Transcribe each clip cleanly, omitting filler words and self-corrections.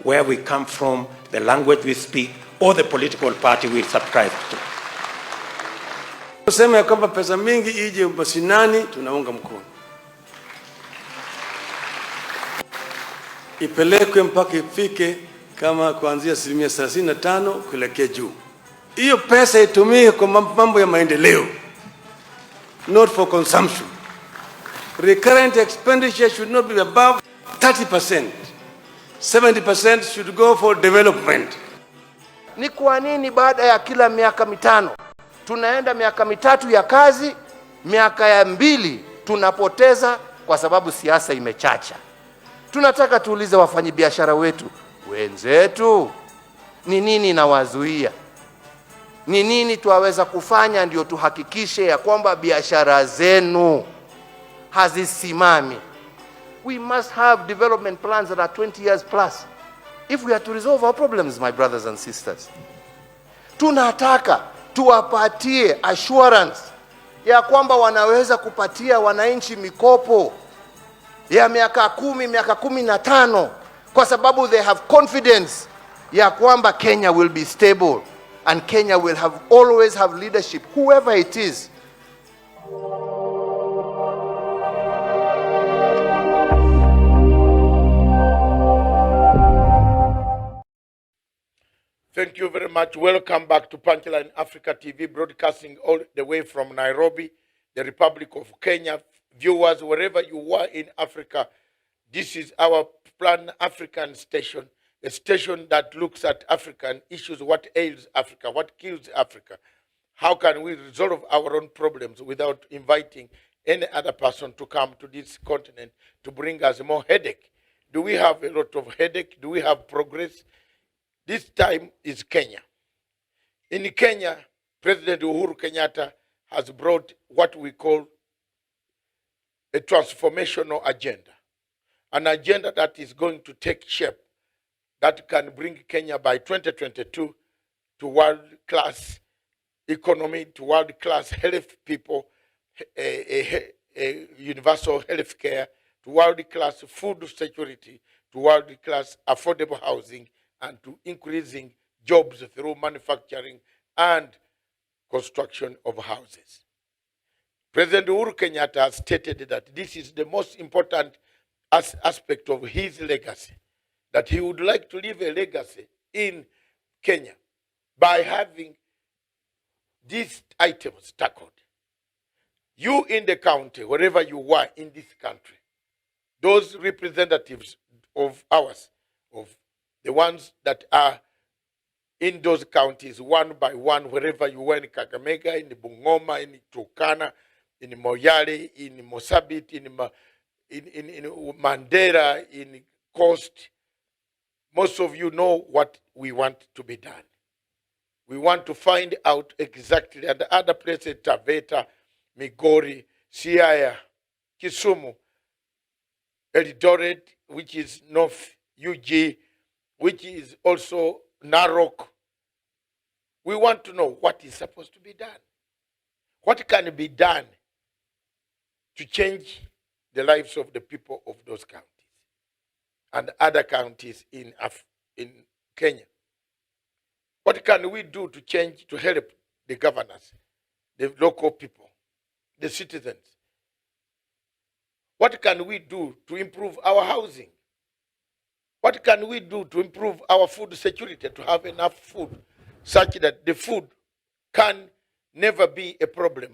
where we come from, the language we speak, or the political party we subscribe to. Kusema ya kwamba pesa mingi ije mashinani, tunaunga mkono. Ipelekwe mpaka ifike kama kuanzia 35% kuelekea juu. Hiyo pesa itumike kwa mambo ya maendeleo, not for consumption. Recurrent expenditure should not be above 30%. 70% should go for development. Ni kwa nini baada ya kila miaka mitano tunaenda miaka mitatu ya kazi, miaka ya 2 tunapoteza kwa sababu siasa imechacha? Tunataka tuulize wafanyabiashara wetu wenzetu, ni nini inawazuia? Ni nini tuwaweza kufanya ndio tuhakikishe ya kwamba biashara zenu hazisimami? We must have development plans that are 20 years plus if we are to resolve our problems, my brothers and sisters. Tunataka tuwapatie assurance ya kwamba wanaweza kupatia wananchi mikopo ya miaka 10, miaka 15, kwa sababu they have confidence ya kwamba Kenya will be stable and Kenya will always have leadership, whoever it is. Thank you very much. Welcome back to Punchline Africa TV, broadcasting all the way from Nairobi, the Republic of Kenya. Viewers, wherever you are in Africa, this is our Pan-African station, a station that looks at African issues, what ails Africa, what kills Africa. How can we resolve our own problems without inviting any other person to come to this continent to bring us more headache? Do we have a lot of headache? Do we have progress? This time is Kenya. In Kenya, President Uhuru Kenyatta has brought what we call a transformational agenda, an agenda that is going to take shape, that can bring Kenya by 2022 to world-class economy, to world-class health people, a universal health care, to world-class food security, to world-class affordable housing, and to increasing jobs through manufacturing and construction of houses. President Uhuru Kenyatta has stated that this is the most important aspect of his legacy, that he would like to leave a legacy in Kenya by having these items tackled. You in the county, wherever you are in this country, those representatives of ours, of the ones that are in those counties, one by one, wherever you were, in Kakamega, in Bungoma, in Turkana, in Moyale, in Mosabit, in Mandera, in Coast, most of you know what we want to be done. We want to find out exactly, and the other places, Taveta, Migori, Siaya, Kisumu, Eldoret, which is North UG, which is also Narok. We want to know what is supposed to be done. What can be done to change the lives of the people of those counties and other counties in Kenya? What can we do to change, to help the governors, the local people, the citizens? What can we do to improve our housing? What can we do to improve our food security, to have enough food such that the food can never be a problem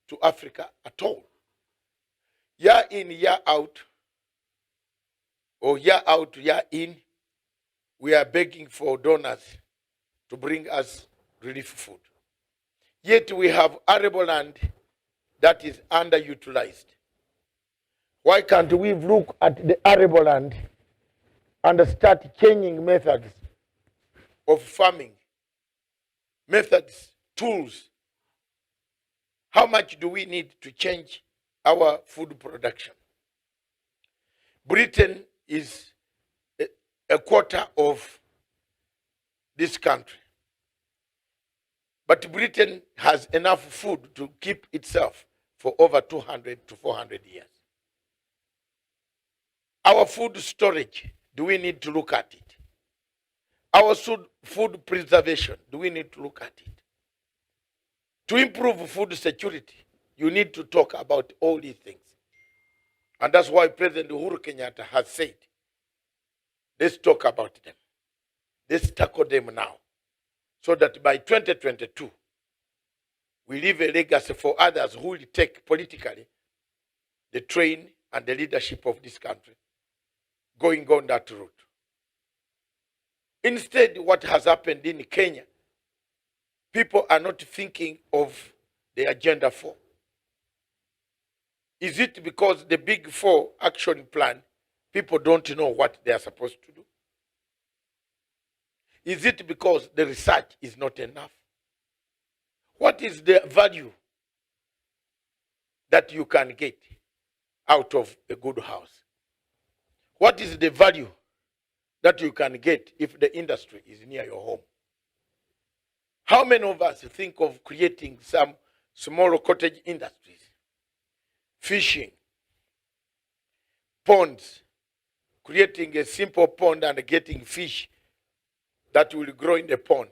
to Africa at all? Year in, year out, or year out, year in, we are begging for donors to bring us relief food. Yet we have arable land that is underutilized. Why can't we look at the arable land and start changing methods of farming, methods, tools? How much do we need to change our food production? Britain is a quarter of this country. But Britain has enough food to keep itself for over 200 to 400 years. Our food storage do we need to look at it? Our food preservation, do we need to look at it? To improve food security, you need to talk about all these things. And that's why President Uhuru Kenyatta has said, let's talk about them. Let's tackle them now. So that by 2022, we leave a legacy for others who will take politically the train and the leadership of this country, going on that route. Instead, what has happened in Kenya, people are not thinking of the Agenda 4. Is it because the Big 4 action plan, people don't know what they are supposed to do? Is it because the research is not enough? What is the value that you can get out of a good house? What is the value that you can get if the industry is near your home? How many of us think of creating some small cottage industries, fishing, ponds, creating a simple pond and getting fish that will grow in the pond?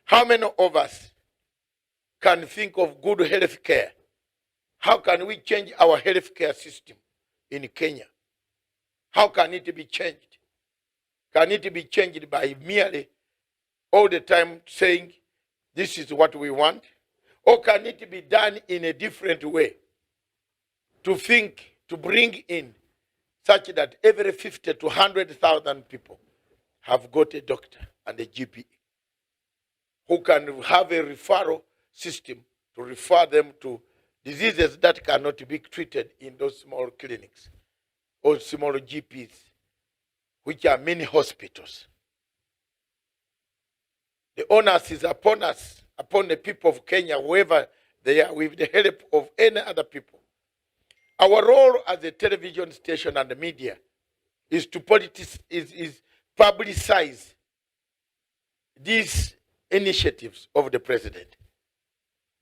How many of us can think of good health care? How can we change our health care system in Kenya? How can it be changed? Can it be changed by merely all the time saying, this is what we want? Or can it be done in a different way? To think, to bring in such that every 50 to 100,000 people have got a doctor and a GP who can have a referral system to refer them to diseases that cannot be treated in those small clinics or small GPs, which are many hospitals. The onus is upon us, upon the people of Kenya, whoever they are, with the help of any other people. Our role as a television station and the media is to publicize these initiatives of the president.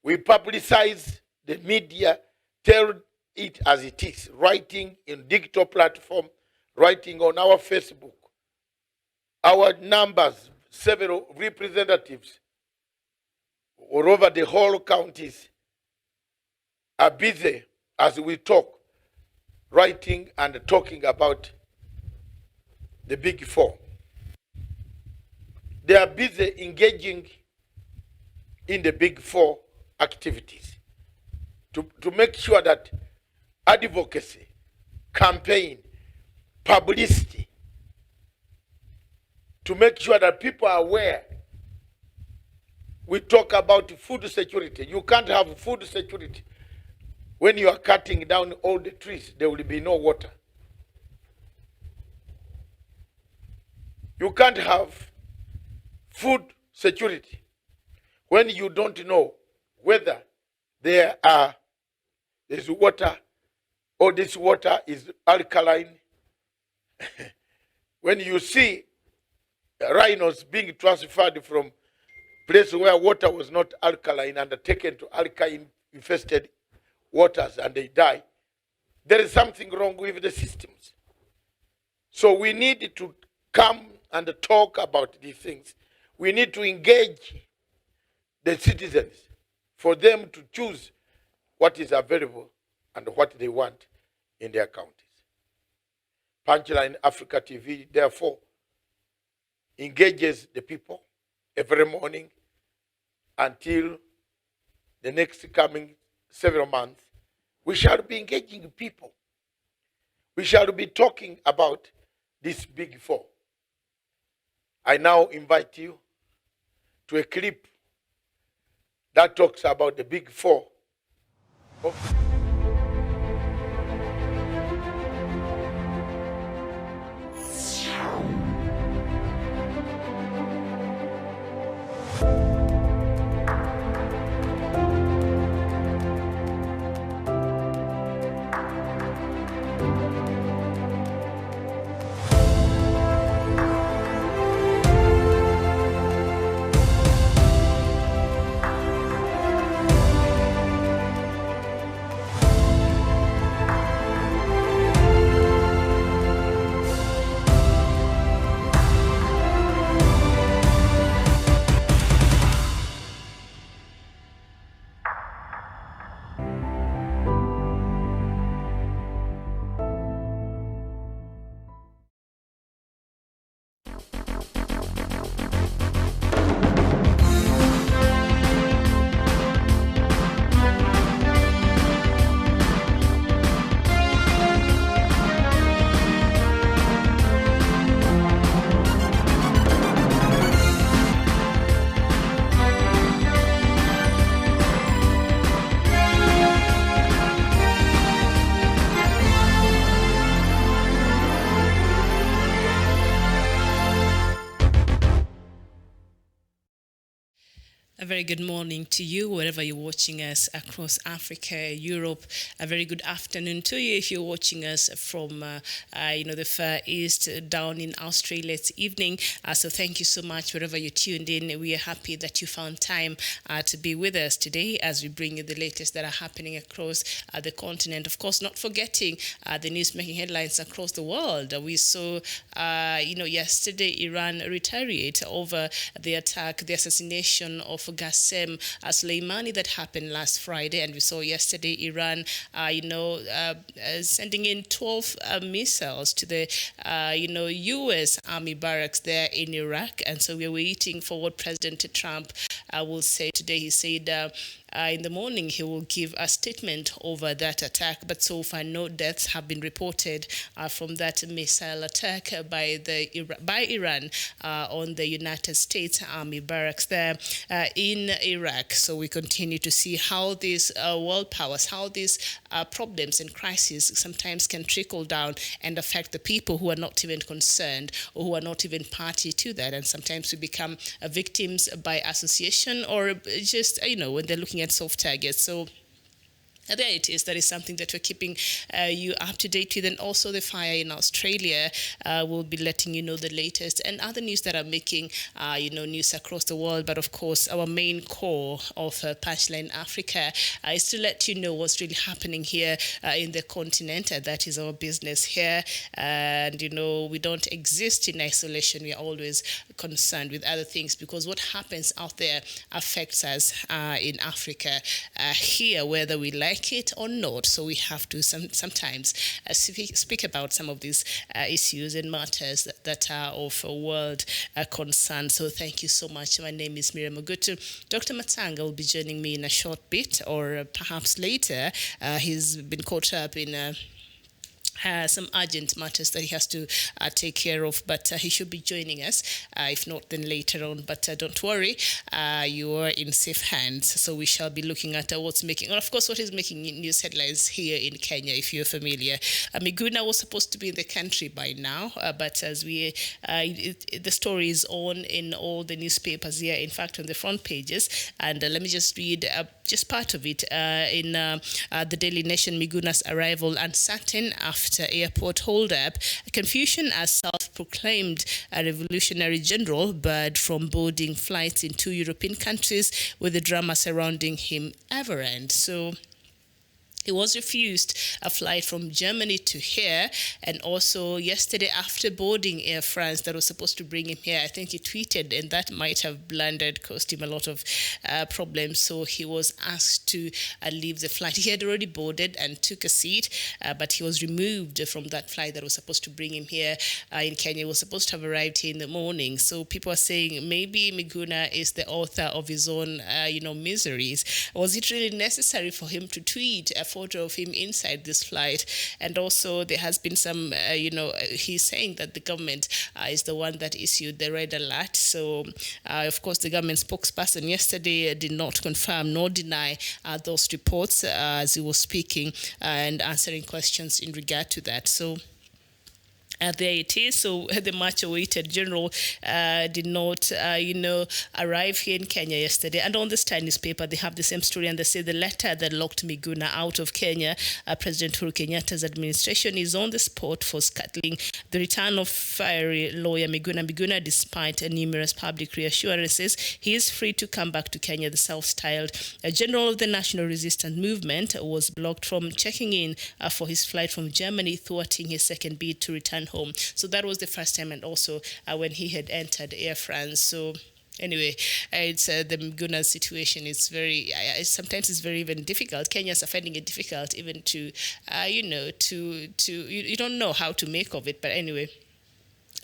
We publicize the media, tell it as it is, writing in digital platform, writing on our Facebook. Our numbers, several representatives all over the whole counties are busy as we talk, writing and talking about the Big 4. They are busy engaging in the Big 4 activities to make sure that advocacy, campaign, publicity, to make sure that people are aware. We talk about food security. You can't have food security when you are cutting down all the trees. There will be no water. You can't have food security when you don't know whether there's water or this water is alkaline. When you see rhinos being transferred from place where water was not alkaline and taken to alkaline infested waters and they die, there is something wrong with the systems. So we need to come and talk about these things. We need to engage the citizens for them to choose what is available and what they want in their counties. Punchline Africa TV, therefore, engages the people every morning until the next coming several months. We shall be engaging people. We shall be talking about this Big 4. I now invite you to a clip that talks about the Big 4 of A very good morning to you, wherever you're watching us across Africa, Europe. A very good afternoon to you if you're watching us from, the Far East, down in Australia. It's evening. So thank you so much wherever you're tuned in. We are happy that you found time to be with us today as we bring you the latest that are happening across the continent. Of course, not forgetting the news making headlines across the world. We saw, yesterday Iran retaliate over the attack, the assassination of Qasem Soleimani that happened last Friday, and we saw yesterday Iran, sending in 12 missiles to the, U.S. Army barracks there in Iraq, and so we're waiting for what President Trump will say today. He said in the morning he will give a statement over that attack, but so far no deaths have been reported from that missile attack by Iran on the United States Army barracks there in Iraq. So we continue to see how these world powers, how these problems and crises sometimes can trickle down and affect the people who are not even concerned or who are not even party to that, and sometimes we become victims by association or just when they're looking at soft targets. So there it is. That is something that we're keeping you up to date with. And also the fire in Australia, will be letting you know the latest and other news that are making, news across the world. But of course, our main core of Punchline Africa is to let you know what's really happening here in the continent. That is our business here. And, we don't exist in isolation. We are always concerned with other things because what happens out there affects us in Africa here, whether we like it or not. So we have to sometimes speak about some of these issues and matters that are of world concern. So thank you so much. My name is Miriam Ogutu. Dr. Matanga will be joining me in a short bit, or perhaps later. He's been caught up in some urgent matters that he has to take care of, but he should be joining us. If not, then later on. But don't worry, you are in safe hands. So we shall be looking at what's making, and of course, what is making news headlines here in Kenya, if you're familiar. Miguna was supposed to be in the country by now, but as the story is on in all the newspapers here, in fact, on the front pages. And let me just read just part of it. In the Daily Nation, Miguna's arrival uncertain after airport hold-up, confusion as self-proclaimed a revolutionary general barred from boarding flights in 2 European countries, with the drama surrounding him ever end. So he was refused a flight from Germany to here, and also yesterday after boarding Air France that was supposed to bring him here, I think he tweeted, and that might have cost him a lot of problems. So he was asked to leave the flight. He had already boarded and took a seat, but he was removed from that flight that was supposed to bring him here in Kenya. He was supposed to have arrived here in the morning. So people are saying maybe Miguna is the author of his own, miseries. Was it really necessary for him to tweet a photo of him inside this flight? And also there has been some, he's saying that the government is the one that issued the red alert. So, of course, the government spokesperson yesterday did not confirm nor deny those reports as he was speaking and answering questions in regard to that. So there it is. So the much-awaited general did not, arrive here in Kenya yesterday. And on the Star newspaper, they have the same story, and they say the letter that locked Miguna out of Kenya, President Uhuru Kenyatta's administration is on the spot for scuttling the return of fiery lawyer Miguna. Miguna, despite numerous public reassurances, he is free to come back to Kenya. The self-styled general of the National Resistance Movement was blocked from checking in for his flight from Germany, thwarting his second bid to return home. So that was the first time, and also when he had entered Air France. So anyway, it's the Miguna situation is very, sometimes it's very even difficult. Kenyans are finding it difficult even to, you don't know how to make of it. But anyway,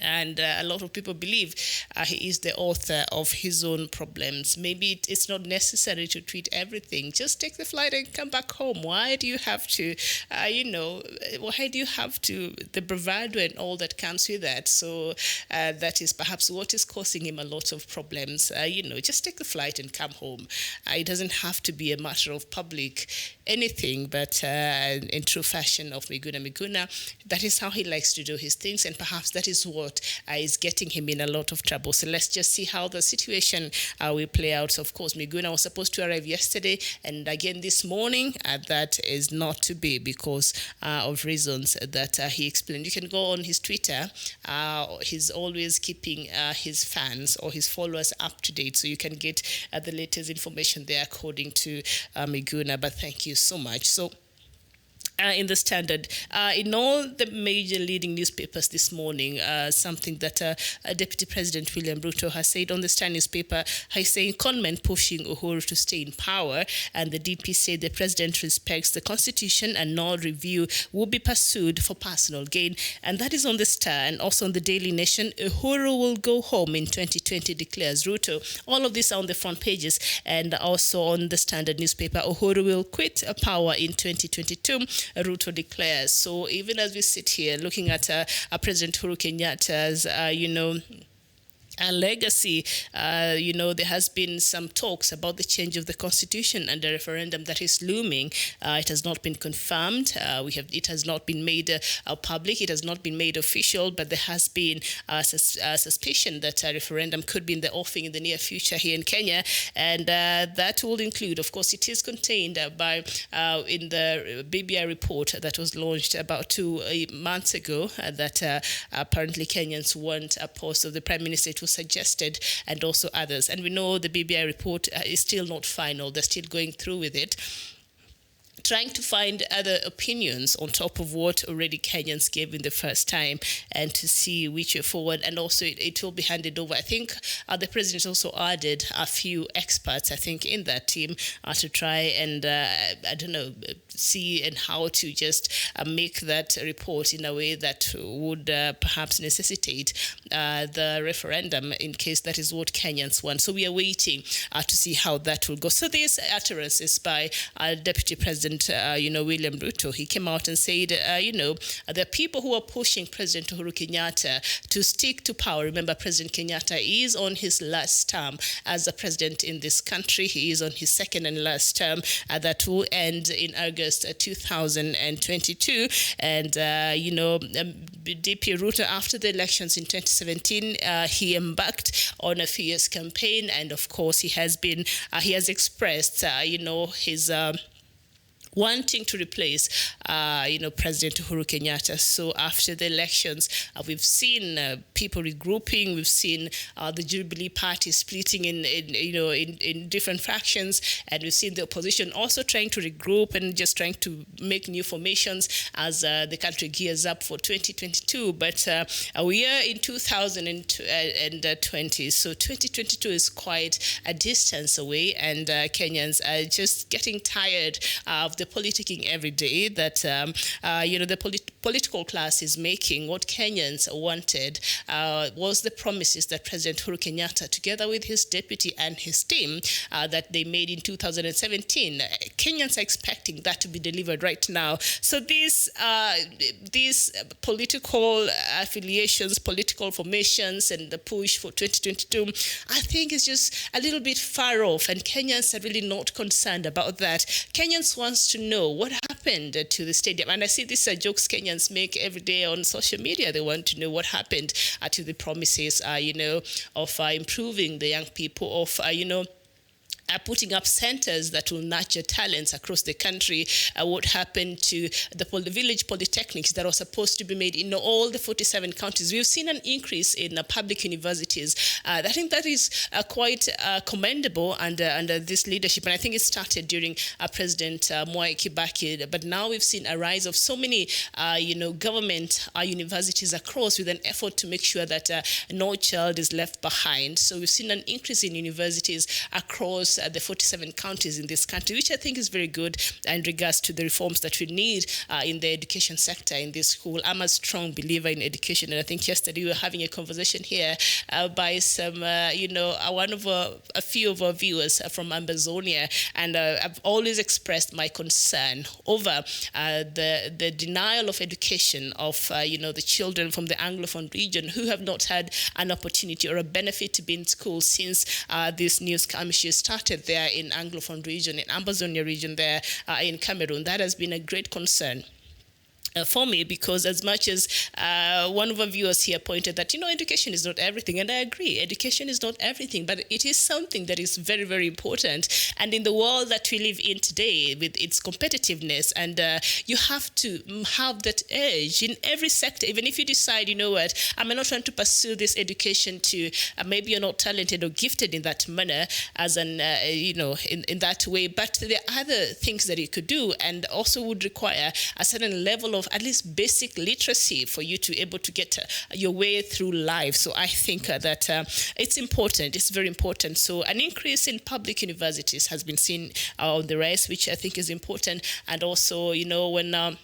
and a lot of people believe he is the author of his own problems. Maybe it's not necessary to treat everything. Just take the flight and come back home. Why do you have to, why do you have to, the bravado and all that comes with that? So that is perhaps what is causing him a lot of problems. Just take the flight and come home. It doesn't have to be a matter of public anything, but in true fashion of Miguna, that is how he likes to do his things, and perhaps that is what what is getting him in a lot of trouble. So let's just see how the situation will play out. So of course, Miguna was supposed to arrive yesterday and again this morning. That is not to be because of reasons that he explained. You can go on his Twitter. He's always keeping his fans or his followers up to date, so you can get the latest information there according to Miguna. But thank you so much. So in the Standard, in all the major leading newspapers this morning, something that Deputy President William Ruto has said on the Standard newspaper, he's saying conmen pushing Uhuru to stay in power, and the DP said the president respects the constitution and no review will be pursued for personal gain. And that is on the Star. And also on the Daily Nation, Uhuru will go home in 2020, declares Ruto. All of these are on the front pages. And also on the Standard newspaper, Uhuru will quit power in 2022. Ruto declares. So even as we sit here looking at President Uhuru Kenyatta's, a legacy, there has been some talks about the change of the constitution and the referendum that is looming. It has not been confirmed. It has not been made public. It has not been made official, but there has been a suspicion that a referendum could be in the offing in the near future here in Kenya. And that will include, of course, it is contained in the BBI report that was launched about 2 months ago that apparently Kenyans want a post of the Prime Minister. It was suggested, and also others. And we know the BBI report is still not final. They're still going through with it, trying to find other opinions on top of what already Kenyans gave in the first time, and to see which way forward. And also it will be handed over. I think the president also added a few experts, I think, in that team to try and, see and how to just make that report in a way that would perhaps necessitate the referendum in case that is what Kenyans want. So we are waiting to see how that will go. So these utterances by Deputy President William Ruto, he came out and said, there are people who are pushing President Uhuru Kenyatta to stick to power. Remember, President Kenyatta is on his last term as a president in this country. He is on his second and last term that will end in August 2022. And, DP Ruto, after the elections in 2017, he embarked on a fierce campaign. And of course, he has expressed, his wanting to replace, President Uhuru Kenyatta. So after the elections, we've seen people regrouping. We've seen the Jubilee Party splitting in different fractions, and we've seen the opposition also trying to regroup and just trying to make new formations as the country gears up for 2022. But we are in 2020, so 2022 is quite a distance away, and Kenyans are just getting tired of the politicking every day that the political class is making. What Kenyans wanted was the promises that President Uhuru Kenyatta, together with his deputy and his team, that they made in 2017. Kenyans are expecting that to be delivered right now. So these political affiliations, political formations, and the push for 2022, I think is just a little bit far off, and Kenyans are really not concerned about that. Kenyans wants to know what happened to the stadium. And I see these are jokes Kenyans make every day on social media. They want to know what happened to the promises, of improving the young people, of, putting up centers that will nurture talents across the country. What happened to the village polytechnics that are supposed to be made in all the 47 counties? We've seen an increase in public universities. I think that is quite commendable under this leadership, and I think it started during President Mwai Kibaki. But now we've seen a rise of so many, government universities across, with an effort to make sure that no child is left behind. So we've seen an increase in universities across the 47 counties in this country, which I think is very good in regards to the reforms that we need in the education sector in this school. I'm a strong believer in education, and I think yesterday we were having a conversation here by some, one of a few of our viewers from Ambazonia, and I've always expressed my concern over the denial of education of, the children from the Anglophone region who have not had an opportunity or a benefit to be in school since this new skirmishes started there in Anglophone region, in Ambazonia region there in Cameroon. That has been a great concern. For me, because as much as one of our viewers here pointed that, education is not everything, and I agree, education is not everything, but it is something that is very, very important. And in the world that we live in today, with its competitiveness, and you have to have that edge in every sector. Even if you decide, I'm not trying to pursue this education to, maybe you're not talented or gifted in that manner, as an, in that way, but there are other things that you could do, and also would require a certain level of at least basic literacy for you to be able to get your way through life. So I think that it's important. It's very important. So an increase in public universities has been seen on the rise, which I think is important. And also, when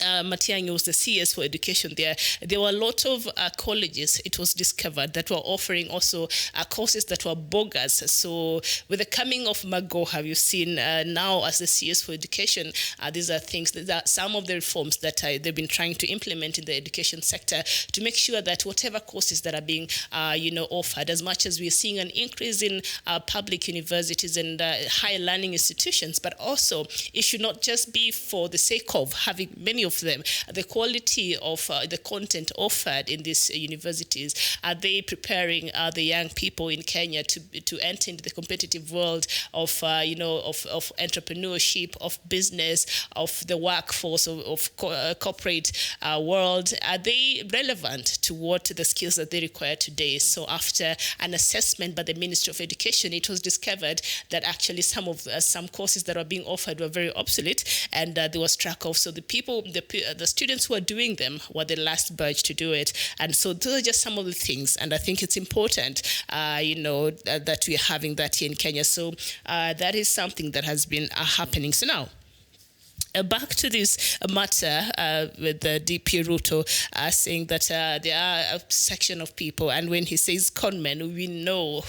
Matiang'i was the CS for education there were a lot of colleges, it was discovered, that were offering also courses that were bogus. So with the coming of Mago, have you seen now as the CS for education, these are things that are some of the reforms that they've been trying to implement in the education sector to make sure that whatever courses that are being offered, as much as we're seeing an increase in public universities and higher learning institutions, but also it should not just be for the sake of having many of them. The quality of the content offered in these universities, are they preparing the young people in Kenya to enter into the competitive world of of entrepreneurship, of business, of the workforce, of corporate world? Are they relevant to what the skills that they require today? So after an assessment by the Ministry of Education, it was discovered that actually some courses that were being offered were very obsolete, and they were struck off. So the students who are doing them were the last batch to do it. And so those are just some of the things. And I think it's important, that we're having that here in Kenya. So that is something that has been happening. So now, back to this matter with the DP Ruto saying that there are a section of people, and when he says conmen, we know,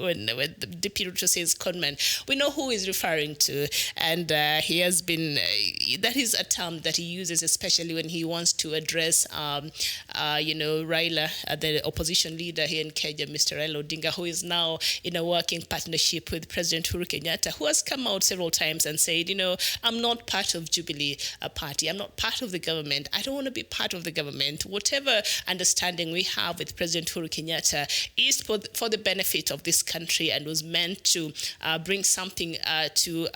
when the DP Ruto says conmen, we know who he's referring to. And he has been, that is a term that he uses, especially when he wants to address, Raila, the opposition leader here in Kenya, Mr. Raila Odinga, who is now in a working partnership with President Uhuru Kenyatta, who has come out several times and said, I'm not part of Jubilee Party. I'm not part of the government. I don't want to be part of the government. Whatever understanding we have with President Uhuru Kenyatta is for the benefit of this country, and was meant to bring something to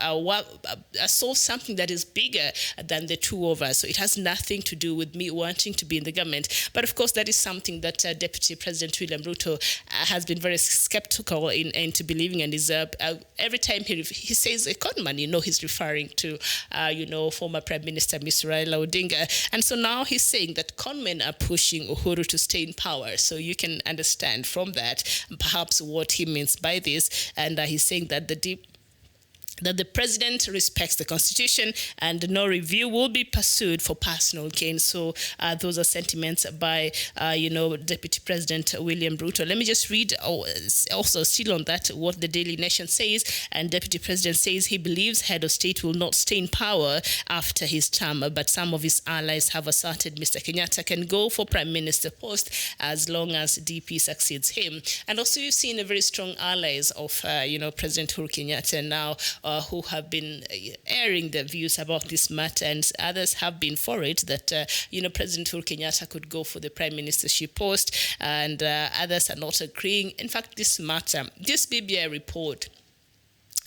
solve something that is bigger than the two of us. So it has nothing to do with me wanting to be in the government. But of course, that is something that Deputy President William Ruto has been very skeptical into believing, and is every time he says a conman, he's referring to former Prime Minister Mr. Raila Odinga. And so now he's saying that conmen are pushing Uhuru to stay in power. So you can understand from that perhaps what he means by this. And he's saying that the president respects the constitution and no review will be pursued for personal gain. So those are sentiments by, Deputy President William Ruto. Let me just read also still on that what the Daily Nation says. And Deputy President says he believes head of state will not stay in power after his term, but some of his allies have asserted Mr. Kenyatta can go for Prime Minister post as long as DP succeeds him. And also you've seen a very strong allies of, President Uhuru Kenyatta now, who have been airing their views about this matter, and others have been for it, that, President Uhuru Kenyatta could go for the prime ministership post, and others are not agreeing. In fact, this matter, this BBI report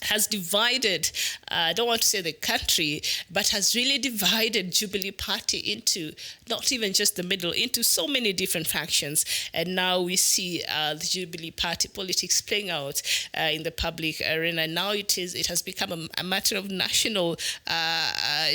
has divided, I don't want to say the country, but has really divided Jubilee Party into not even just the middle, into so many different factions. And now we see the Jubilee Party politics playing out in the public arena. Now it has become a matter of national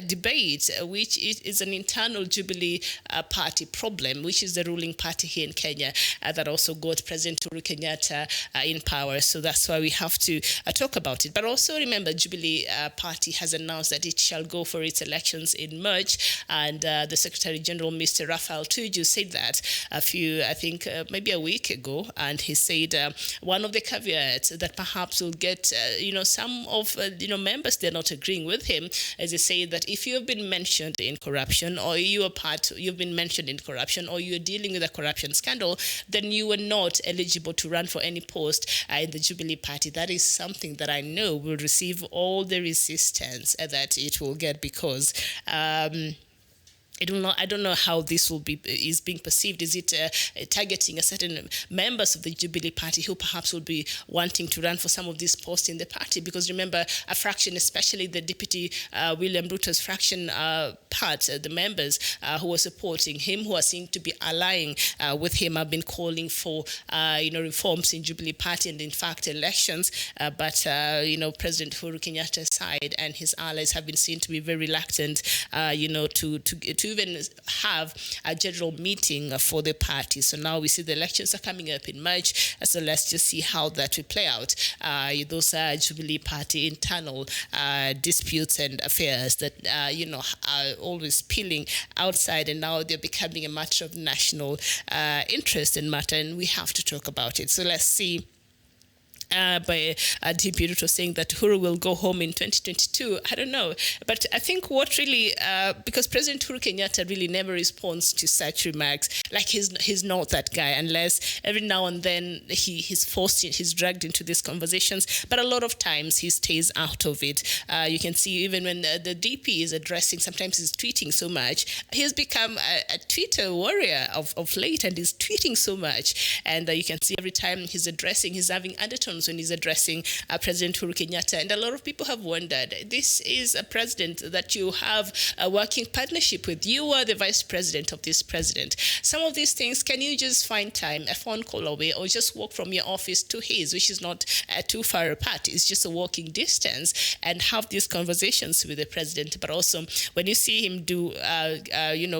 debate, which is an internal Jubilee Party problem, which is the ruling party here in Kenya that also got President Uhuru Kenyatta in power. So that's why we have to talk about it. But also remember, Jubilee Party has announced that it shall go for its elections in March, and the Secretary General, Mr. Raphael Tuju, said that maybe a week ago, and he said one of the caveats that perhaps will get some of members, they're not agreeing with him, as they say that if you have been mentioned in corruption, or you've been mentioned in corruption, or you're dealing with a corruption scandal, then you are not eligible to run for any post in the Jubilee Party. That is something that I know will receive all the resistance that it will get, because I don't know how this is being perceived. Is it targeting a certain members of the Jubilee Party who perhaps will be wanting to run for some of these posts in the party? Because remember, a fraction, especially the Deputy William Ruto's fraction the members who are supporting him, who are seen to be allying with him, have been calling for reforms in Jubilee Party and in fact elections. But President Uhuru Kenyatta's side and his allies have been seen to be very reluctant, to even have a general meeting for the party. So now we see the elections are coming up in March. So let's just see how that will play out. Those are Jubilee Party internal disputes and affairs that are always spilling outside, and now they're becoming a matter of national interest and matter, and we have to talk about it. So let's see. By DP Ruto saying that Uhuru will go home in 2022. I don't know. But I think what really, because President Uhuru Kenyatta really never responds to such remarks, like he's not that guy, unless every now and then he's dragged into these conversations. But a lot of times he stays out of it. You can see even when the DP is addressing, sometimes he's tweeting so much. He's become a Twitter warrior of late, and he's tweeting so much. And you can see every time he's having undertones when he's addressing President Uhuru Kenyatta. And a lot of people have wondered, this is a president that you have a working partnership with. You are the vice president of this president. Some of these things, can you just find time, a phone call away, or just walk from your office to his, which is not too far apart. It's just a walking distance, and have these conversations with the president. But also when you see him do,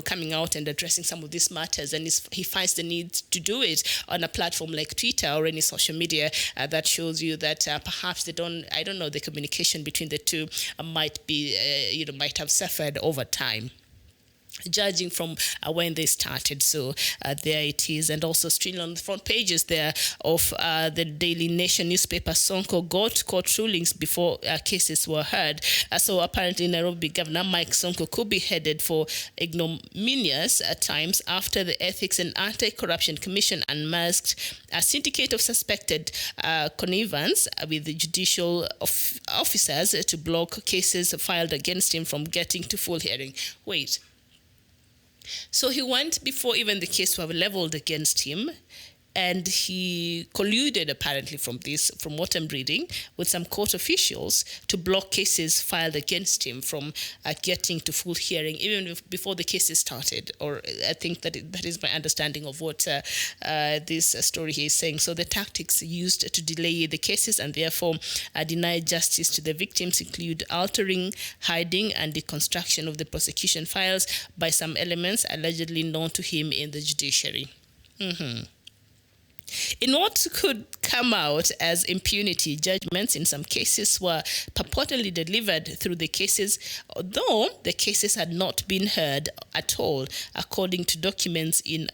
coming out and addressing some of these matters, and he finds the need to do it on a platform like Twitter or any social media, that shows you that perhaps the communication between the two might have suffered over time, judging from when they started. So there it is. And also still on the front pages there of the Daily Nation newspaper, Sonko got court rulings before cases were heard. So apparently Nairobi Governor Mike Sonko could be headed for ignominious times after the Ethics and Anti-Corruption Commission unmasked a syndicate of suspected connivance with the judicial officers to block cases filed against him from getting to full hearing. Wait. So he went before even the case were leveled against him, and he colluded apparently from what I'm reading, with some court officials to block cases filed against him from getting to full hearing, even before the cases started. Or I think that is my understanding of what this story here is saying. So the tactics used to delay the cases and therefore deny justice to the victims include altering, hiding, and deconstruction of the prosecution files by some elements allegedly known to him in the judiciary. In what could come out as impunity, judgments in some cases were purportedly delivered through the cases, although the cases had not been heard at all, according to documents in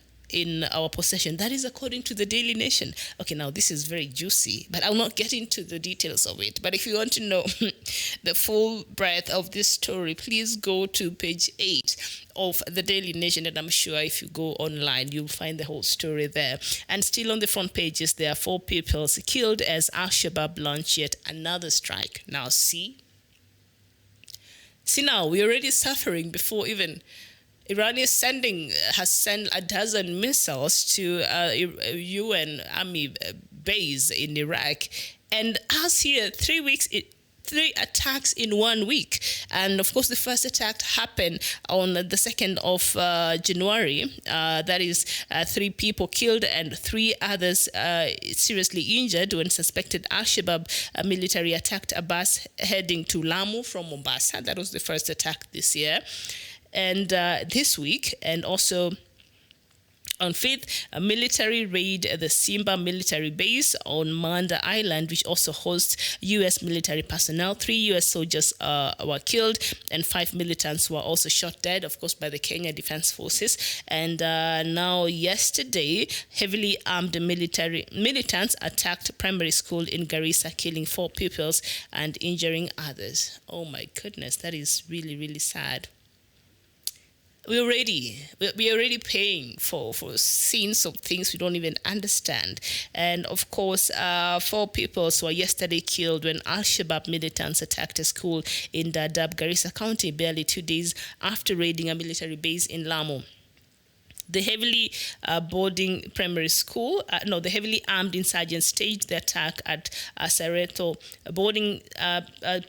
our possession. That is according to the Daily Nation. Okay, now this is very juicy, but I'll not get into the details of it. But if you want to know the full breadth of this story, please go to page 8 of the Daily Nation, and I'm sure if you go online, you'll find the whole story there. And still on the front pages, there are 4 people killed as Al-Shabaab launched yet another strike. Now, see now, we're already suffering before even Iran has sent a dozen missiles to UN army base in Iraq, and us here 3 attacks in 1 week. And of course, the first attack happened on the 2nd of January. That is 3 people killed and 3 others seriously injured when suspected Al-Shabaab military attacked a bus heading to Lamu from Mombasa. That was the first attack this year. And this week, and also on 5th, a military raid at the Simba military base on Manda Island, which also hosts U.S. military personnel. 3 U.S. soldiers were killed, and 5 militants were also shot dead, of course, by the Kenya Defense Forces. And now, yesterday, heavily armed militants attacked primary school in Garissa, killing 4 pupils and injuring others. Oh my goodness, that is really, really sad. we're already paying for seeing some things we don't even understand. And of course, 4 people were yesterday killed when Al-Shabaab militants attacked a school in Dadaab, Garissa County, barely 2 days after raiding a military base in Lamu. The heavily the heavily armed insurgents staged the attack at Sareto boarding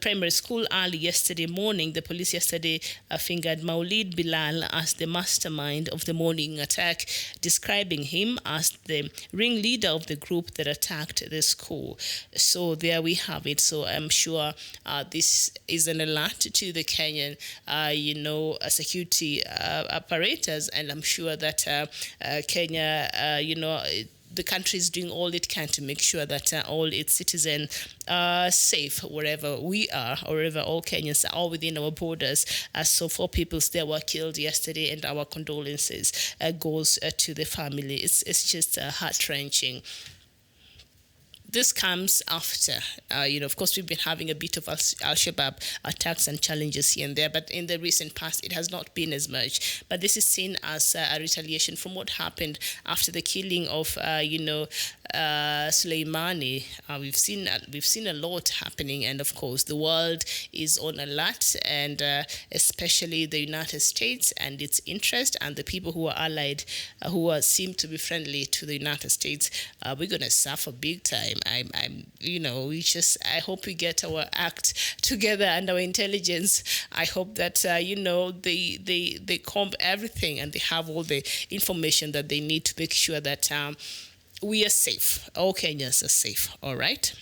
primary school early yesterday morning. The police yesterday fingered Maulid Bilal as the mastermind of the morning attack, describing him as the ringleader of the group that attacked the school. So there we have it. So I'm sure this is an alert to the Kenyan, security apparatus, and I'm sure that Kenya, the country is doing all it can to make sure that all its citizens are safe wherever we are, or wherever all Kenyans are, all within our borders. So 4 people there were killed yesterday, and our condolences goes to the family. It's just heart-wrenching. This comes after, of course, we've been having a bit of Al-Shabaab attacks and challenges here and there, but in the recent past, it has not been as much. But this is seen as a retaliation from what happened after the killing of, Soleimani. We've seen a lot happening, and of course, the world is on alert, and especially the United States and its interest, and the people who are allied, seem to be friendly to the United States. We're gonna suffer big time. I hope we get our act together and our intelligence. I hope that they comb everything and they have all the information that they need to make sure that we are safe. All Kenyans are safe. All right.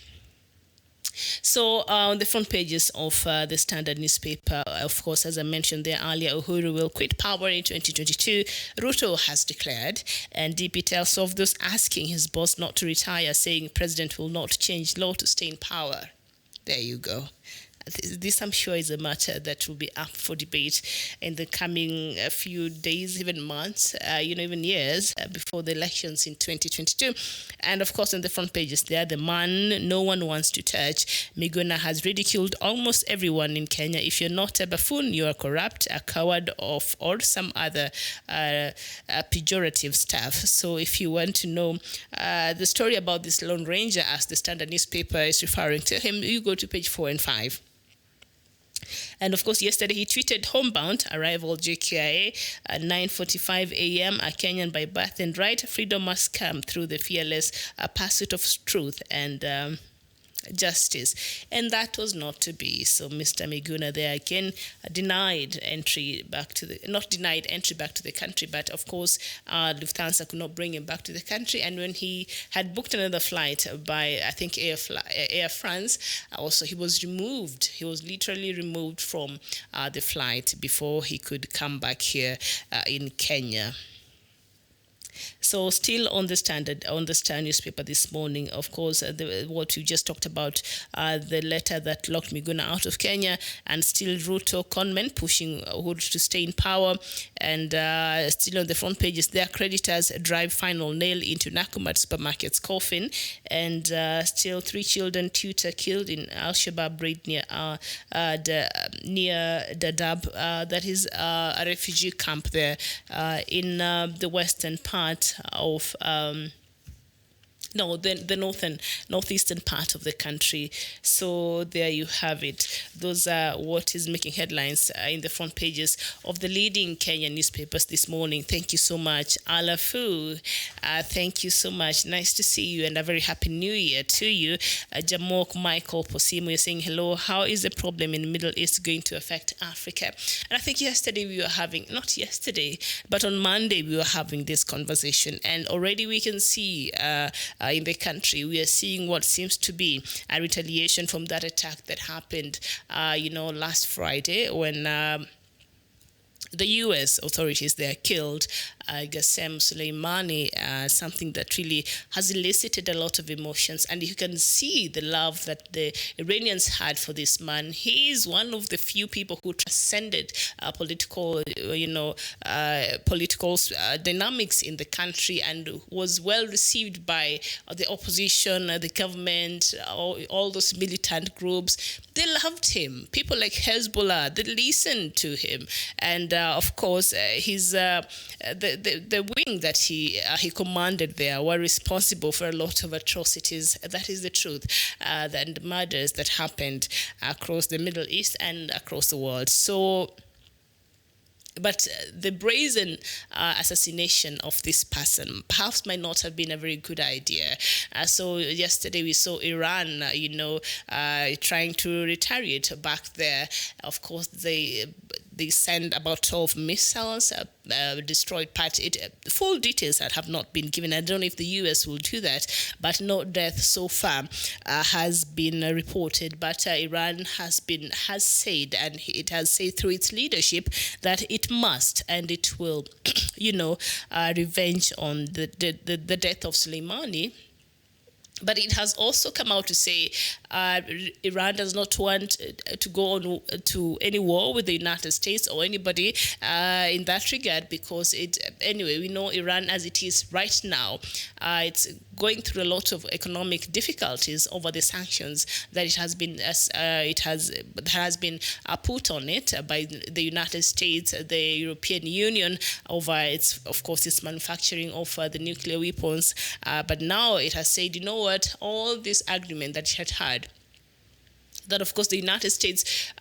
So on the front pages of the Standard newspaper, of course, as I mentioned there earlier, Uhuru will quit power in 2022. Ruto has declared, and DP tells of those asking his boss not to retire, saying president will not change law to stay in power. There you go. This, I'm sure, is a matter that will be up for debate in the coming few days, even months, even years before the elections in 2022. And of course, on the front pages there, the man no one wants to touch. Miguna has ridiculed almost everyone in Kenya. If you're not a buffoon, you are corrupt, a coward, or some other pejorative stuff. So if you want to know the story about this Lone Ranger, as the Standard newspaper is referring to him, you go to page 4 and 5. And of course, yesterday he tweeted, homebound, arrival JKIA at 9:45 a.m., a Kenyan by birth and right. Freedom must come through the fearless pursuit of truth and justice. And that was not to be. So Mr. Miguna there again not denied entry back to the country, but of course Lufthansa could not bring him back to the country. And when he had booked another flight by, I think, Air France, also he was removed. He was literally removed from the flight before he could come back here in Kenya. So still on the Standard newspaper this morning, of course, what you just talked about, the letter that locked Miguna out of Kenya, and still Ruto conmen pushing Uhuru to stay in power. And still on the front pages, their creditors drive final nail into Nakumatt supermarket's coffin. And still 3 children tutor killed in Al-Shabaab raid near Dadaab. That is a refugee camp there in the western part of the northeastern part of the country. So there you have it. Those are what is making headlines in the front pages of the leading Kenyan newspapers this morning. Thank you so much, Alafu. Thank you so much. Nice to see you, and a very happy New Year to you. Jamok Michael Posimo, you're saying hello. How is the problem in the Middle East going to affect Africa? And I think yesterday we were having, not yesterday, but on Monday we were having this conversation, and already we can see in the country, we are seeing what seems to be a retaliation from that attack that happened, last Friday when the U.S. authorities there killed Qasem Soleimani, something that really has elicited a lot of emotions. And you can see the love that the Iranians had for this man. He is one of the few people who transcended political dynamics in the country and was well received by the opposition, the government, all those militant groups. They loved him. People like Hezbollah, they listened to him. And of course, the wing that he commanded there were responsible for a lot of atrocities. That is the truth. And murders that happened across the Middle East and across the world. But the brazen assassination of this person perhaps might not have been a very good idea. So yesterday we saw Iran, trying to retaliate back there. Of course, they sent about 12 missiles, destroyed part. Full details that have not been given. I don't know if the US will do that, but no death so far has been reported. But Iran has said, and it has said through its leadership, that it must and it will, revenge on the death of Soleimani. But it has also come out to say Iran does not want to go on to any war with the United States or anybody in that regard, because we know Iran as it is right now. It's going through a lot of economic difficulties over the sanctions that has been put on it by the United States, the European Union, over its manufacturing of the nuclear weapons. But now it has said, you know what, all this agreement that it had had, that of course the United States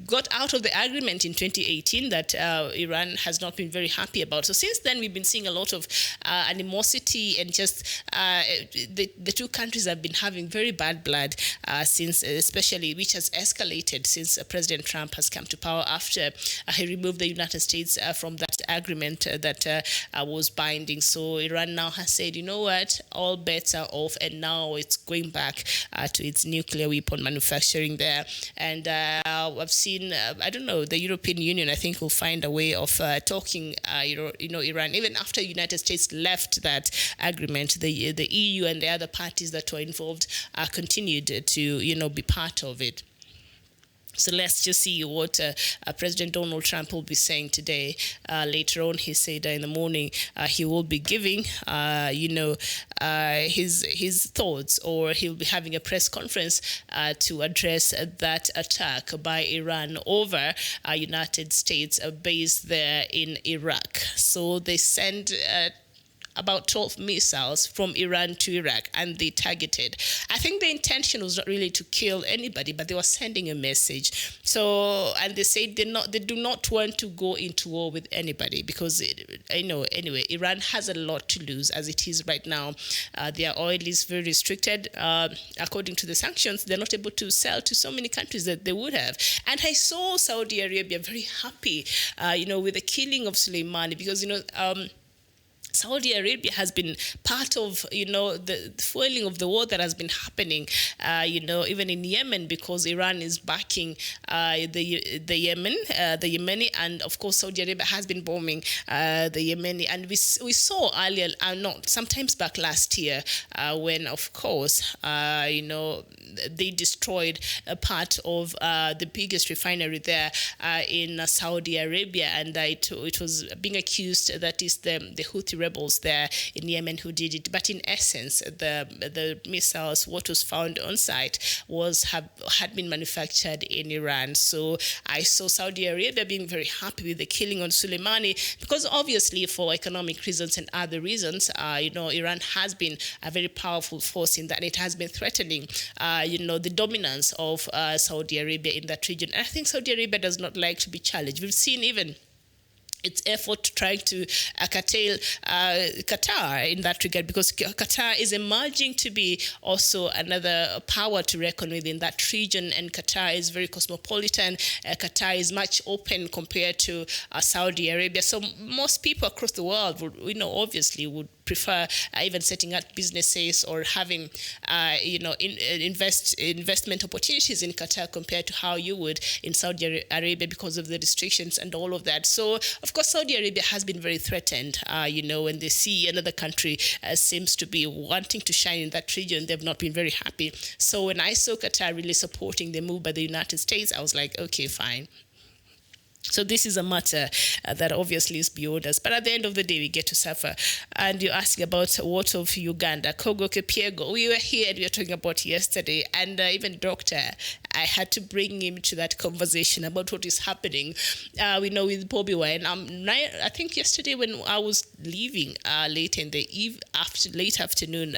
got out of the agreement in 2018 that Iran has not been very happy about. So since then, we've been seeing a lot of animosity, and just the two countries have been having very bad blood which has escalated since President Trump has come to power after he removed the United States from that agreement that was binding. So Iran now has said, you know what, all bets are off, and now it's going back to its nuclear weapon manufacturing there. And I've seen, the European Union, I think, will find a way of talking, Iran. Even after the United States left that agreement, the EU and the other parties that were involved continued to, be part of it. So let's just see what President Donald Trump will be saying today. Later on, he said in the morning he will be giving, his thoughts, or he'll be having a press conference to address that attack by Iran over United States base there in Iraq. So they send about 12 missiles from Iran to Iraq, and they targeted. I think the intention was not really to kill anybody, but they were sending a message. So, and they said they do not want to go into war with anybody, because Iran has a lot to lose as it is right now. Their oil is very restricted. According to the sanctions, they're not able to sell to so many countries that they would have. And I saw Saudi Arabia very happy, with the killing of Soleimani, because, Saudi Arabia has been part of, the fueling of the war that has been happening, even in Yemen, because Iran is backing the Yemeni, and of course Saudi Arabia has been bombing the Yemeni. And we saw earlier, sometimes back last year, when of course, they destroyed a part of the biggest refinery there in Saudi Arabia, and it was being accused that is the Houthi rebels there in Yemen who did it. But in essence, the missiles, what was found on site, had been manufactured in Iran. So I saw Saudi Arabia being very happy with the killing on Soleimani, because obviously for economic reasons and other reasons, Iran has been a very powerful force in that it has been threatening, the dominance of Saudi Arabia in that region. And I think Saudi Arabia does not like to be challenged. We've seen even its effort to try to curtail Qatar in that regard, because Qatar is emerging to be also another power to reckon with in that region, and Qatar is very cosmopolitan. Qatar is much open compared to Saudi Arabia. So most people across the world would prefer even setting up businesses or having, investment opportunities in Qatar compared to how you would in Saudi Arabia because of the restrictions and all of that. So, of course, Saudi Arabia has been very threatened. When they see another country seems to be wanting to shine in that region, they've not been very happy. So when I saw Qatar really supporting the move by the United States, I was like, okay, fine. So this is a matter that obviously is beyond us. But at the end of the day, we get to suffer. And you're asking about what of Uganda, Kogo Kepiego. We were here and we were talking about yesterday. And even Doctor, I had to bring him to that conversation about what is happening. We know with Bobby Wine. I think yesterday when I was leaving late in the late afternoon,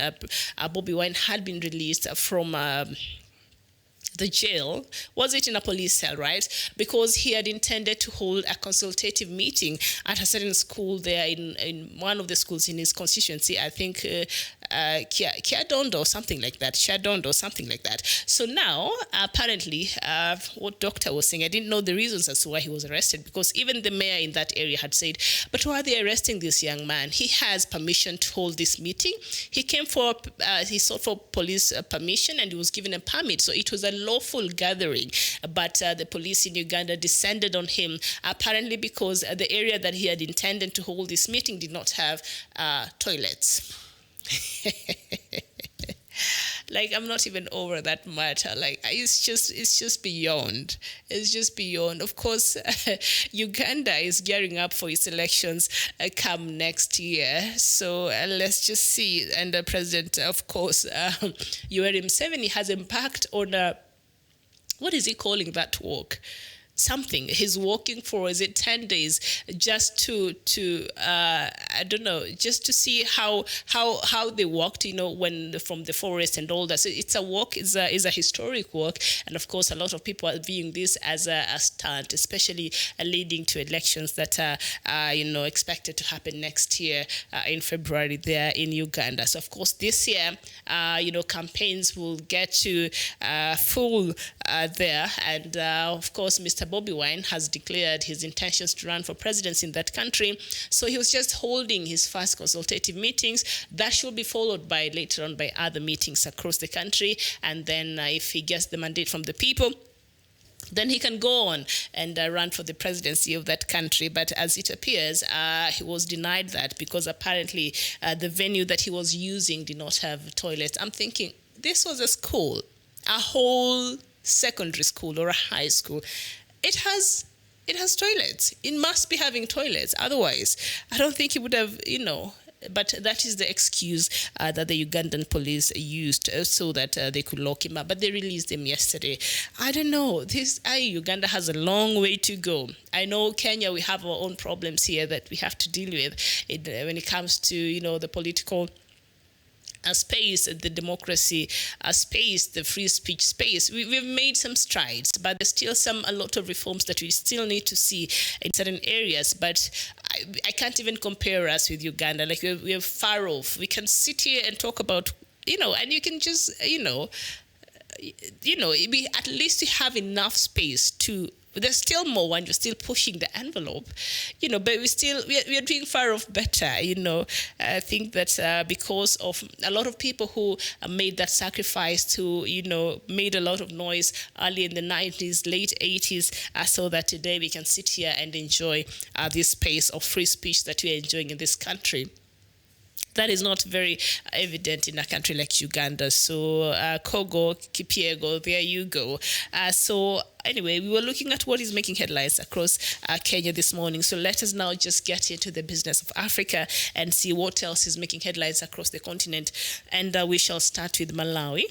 Bobby Wine had been released from the jail. Was it in a police cell, right? Because he had intended to hold a consultative meeting at a certain school there in one of the schools in his constituency. I think Kiadondo or something like that. Shadondo or something like that. So now, apparently, what Doctor was saying, I didn't know the reasons as to why he was arrested, because even the mayor in that area had said, but why are they arresting this young man? He has permission to hold this meeting. He sought for police permission and he was given a permit. So it was a lawful gathering, but the police in Uganda descended on him, apparently because the area that he had intended to hold this meeting did not have toilets. Like, I'm not even over that matter. Like, it's just beyond. It's just beyond. Of course, Uganda is gearing up for its elections come next year. So let's just see. And the president, of course, Yoweri Museveni has embarked on what is he calling that walk? Something he's walking for, is it 10 days, just to I don't know, just to see how they walked, when from the forest and all that. So it's a walk, is a historic walk, and of course a lot of people are viewing this as a stunt, especially leading to elections that are expected to happen next year in February there in Uganda. So of course this year campaigns will get to full there, and of course Mr. Bobby Wine has declared his intentions to run for presidency in that country. So he was just holding his first consultative meetings. That should be followed by later on by other meetings across the country. And then if he gets the mandate from the people, then he can go on and run for the presidency of that country. But as it appears, he was denied that because apparently the venue that he was using did not have toilets. I'm thinking, this was a school, a whole secondary school or a high school. It has toilets. It must be having toilets. Otherwise, I don't think he would have, But that is the excuse that the Ugandan police used so that they could lock him up. But they released him yesterday. I don't know. Uganda has a long way to go. I know Kenya, we have our own problems here that we have to deal with when it comes to, the political space, the democracy space, the free speech space. We've made some strides, but there's still a lot of reforms that we still need to see in certain areas. But I can't even compare us with Uganda. Like, we're far off. We can sit here and talk about, and you can just, at least you have enough space to. There's still more when you're still pushing the envelope, but we are doing far off better, I think that because of a lot of people who made that sacrifice to, made a lot of noise early in the 90s, late 80s, so that today we can sit here and enjoy this space of free speech that we are enjoying in this country. That is not very evident in a country like Uganda. So, Kogo, Kipiego, there you go. So, anyway, we were looking at what is making headlines across Kenya this morning. So, let us now just get into the business of Africa and see what else is making headlines across the continent. And we shall start with Malawi,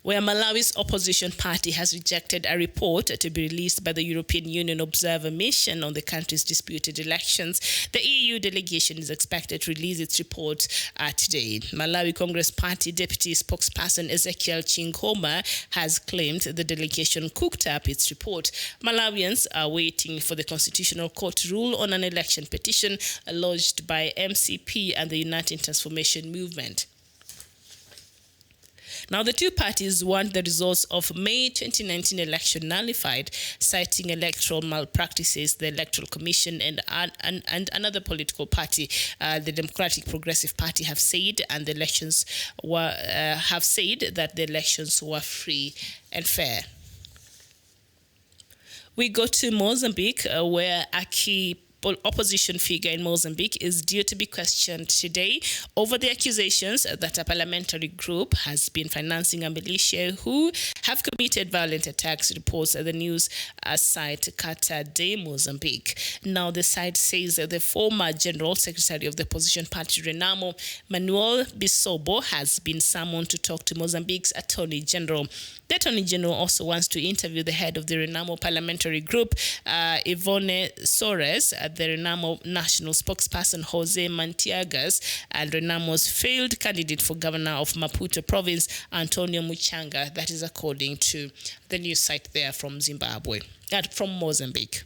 where Malawi's opposition party has rejected a report to be released by the European Union Observer Mission on the country's disputed elections. The EU delegation is expected to release its report today. Malawi Congress Party Deputy Spokesperson Ezekiel Chingoma has claimed the delegation cooked up its report. Malawians are waiting for the Constitutional Court to rule on an election petition lodged by MCP and the United Transformation Movement. Now, the two parties want the results of May 2019 election nullified, citing electoral malpractices. The Electoral Commission and another political party, the Democratic Progressive Party, have said, and the elections have said that the elections were free and fair. We go to Mozambique, where a key opposition figure in Mozambique is due to be questioned today over the accusations that a parliamentary group has been financing a militia who have committed violent attacks, reports the news site Carta de Mozambique. Now, the site says that the former General Secretary of the opposition party, Renamo, Manuel Bisobo, has been summoned to talk to Mozambique's Attorney General. The Attorney General also wants to interview the head of the Renamo parliamentary group, Ivone Soares, the Renamo national spokesperson, Jose Mantiagas, and Renamo's failed candidate for governor of Maputo province, Antonio Muchanga. That is according to the news site there from from Mozambique.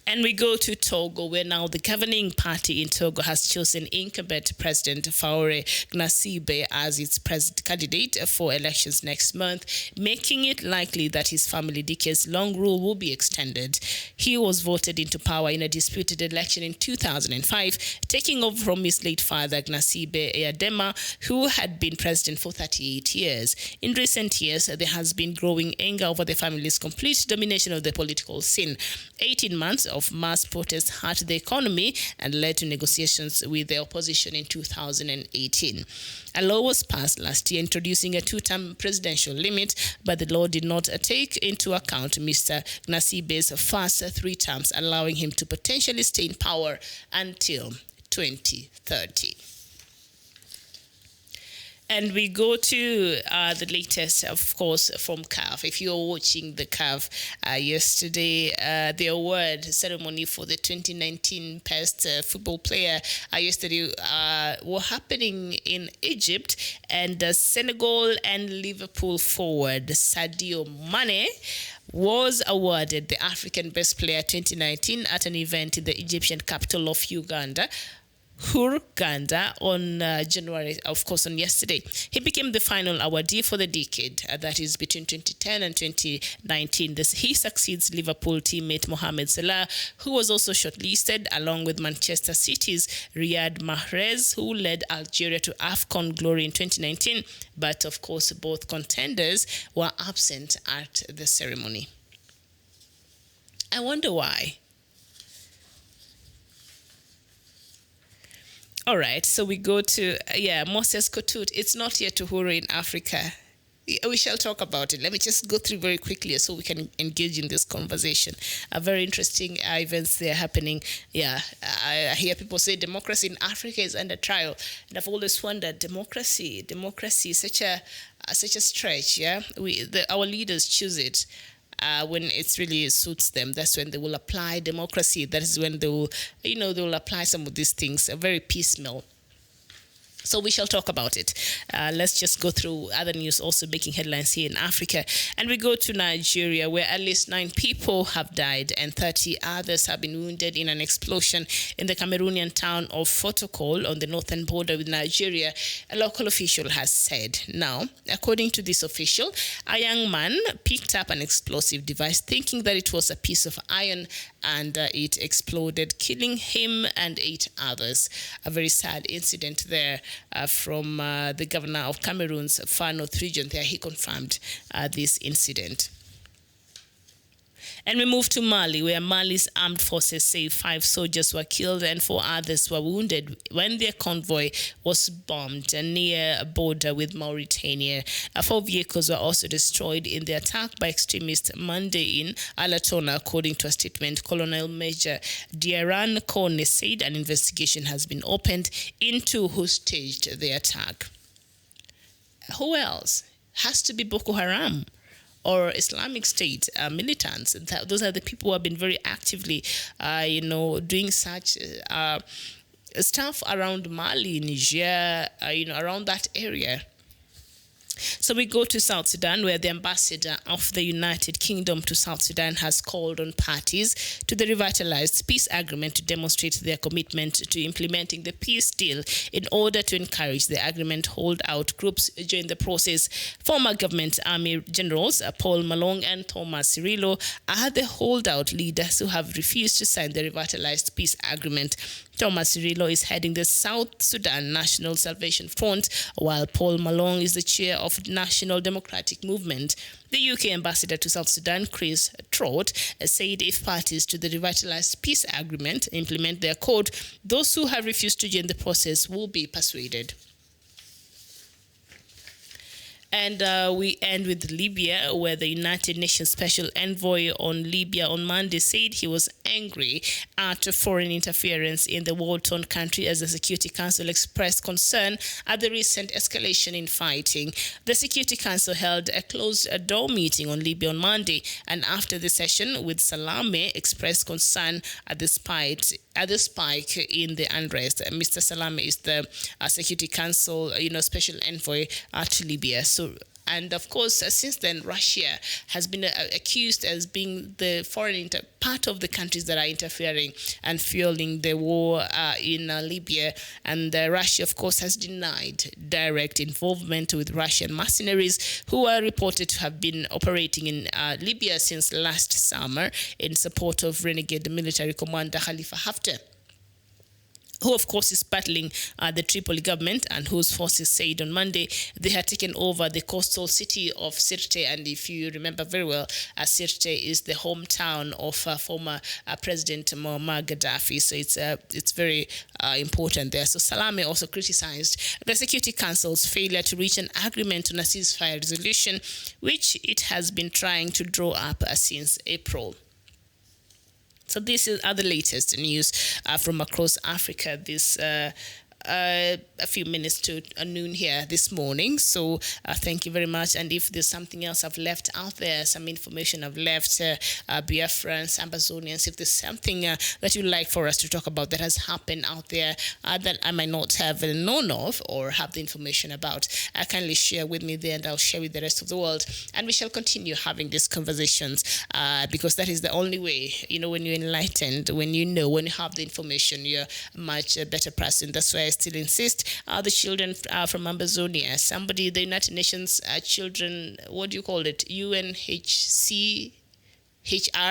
And we go to Togo, where now the governing party in Togo has chosen incumbent President Faure Gnassingbé as its candidate for elections next month, making it likely that his family decades-long rule will be extended. He was voted into power in a disputed election in 2005, taking over from his late father, Gnassingbé Eyadema, who had been president for 38 years. In recent years, there has been growing anger over the family's complete domination of the political scene. 18 months of mass protests hurt the economy and led to negotiations with the opposition in 2018. A law was passed last year introducing a two-term presidential limit, but the law did not take into account Mr. Gnassingbé's first 3 terms, allowing him to potentially stay in power until 2030. And we go to the latest, of course, from CAF. If you're watching the CAF yesterday, the award ceremony for the 2019 best football player yesterday were happening in Egypt, and Senegal and Liverpool forward Sadio Mane was awarded the African Best Player 2019 at an event in the Egyptian capital of Uganda, Uganda, on January, of course, on yesterday. He became the final awardee for the decade, that is between 2010 and 2019. He succeeds Liverpool teammate Mohamed Salah, who was also shortlisted, along with Manchester City's Riyad Mahrez, who led Algeria to AFCON glory in 2019. But, of course, both contenders were absent at the ceremony. I wonder why. All right, so we go to, Moses Kotut. It's not yet Uhuru in Africa. We shall talk about it. Let me just go through very quickly so we can engage in this conversation. Very interesting events there happening. I hear people say democracy in Africa is under trial. And I've always wondered, democracy is such a stretch, yeah? Our leaders choose it. When it really suits them, that's when they will apply democracy. That is when they will apply some of these things, very piecemeal. So we shall talk about it. Let's just go through other news also making headlines here in Africa. And we go to Nigeria, where at least 9 people have died and 30 others have been wounded in an explosion in the Cameroonian town of Fotokol on the northern border with Nigeria, a local official has said. Now, according to this official, a young man picked up an explosive device thinking that it was a piece of iron, and it exploded, killing him and 8 others. A very sad incident there. From the governor of Cameroon's Far North region there. He confirmed this incident. And we move to Mali, where Mali's armed forces say 5 soldiers were killed and 4 others were wounded when their convoy was bombed near a border with Mauritania. 4 vehicles were also destroyed in the attack by extremists Monday in Alatona, according to a statement. Colonel Major Diaran Kone said an investigation has been opened into who staged the attack. Who else? Has to be Boko Haram or Islamic State militants. Those are the people who have been very actively, doing such stuff around Mali, Niger, around that area. So we go to South Sudan, where the ambassador of the United Kingdom to South Sudan has called on parties to the revitalized peace agreement to demonstrate their commitment to implementing the peace deal in order to encourage the agreement holdout groups during the process. Former government army generals Paul Malong and Thomas Cirillo are the holdout leaders who have refused to sign the revitalized peace agreement. Thomas Cirillo is heading the South Sudan National Salvation Front, while Paul Malong is the chair of National Democratic Movement. The UK ambassador to South Sudan, Chris Trott, said if parties to the revitalized peace agreement implement their code, those who have refused to join the process will be persuaded. And we end with Libya, where the United Nations Special Envoy on Libya on Monday said he was angry at foreign interference in the war-torn country as the Security Council expressed concern at the recent escalation in fighting. The Security Council held a closed-door meeting on Libya on Monday, and after the session, with Salame expressed concern at the spike in the unrest. Mr. Salame is the Security Council, Special Envoy to Libya. And of course, since then, Russia has been accused as being the part of the countries that are interfering and fueling the war in Libya. And Russia, of course, has denied direct involvement with Russian mercenaries who are reported to have been operating in Libya since last summer in support of renegade military commander Khalifa Haftar, who of course is battling the Tripoli government and whose forces said on Monday they had taken over the coastal city of Sirte. And if you remember very well, Sirte is the hometown of former President Muammar Gaddafi. So it's very important there. So Salame also criticized the Security Council's failure to reach an agreement on a ceasefire resolution, which it has been trying to draw up since April. So this are the latest news from across Africa this a few minutes to noon here this morning. So thank you very much. And if there's something else I've left out there, some information I've left, Biafrans, Amazonians, if there's something that you'd like for us to talk about that has happened out there that I might not have known of or have the information about, kindly share with me there and I'll share with the rest of the world. And we shall continue having these conversations because that is the only way, when you're enlightened, when you have the information, you're a much better person. That's why I still insist the children from Amazonia, the United Nations children, what do you call it? UNHCR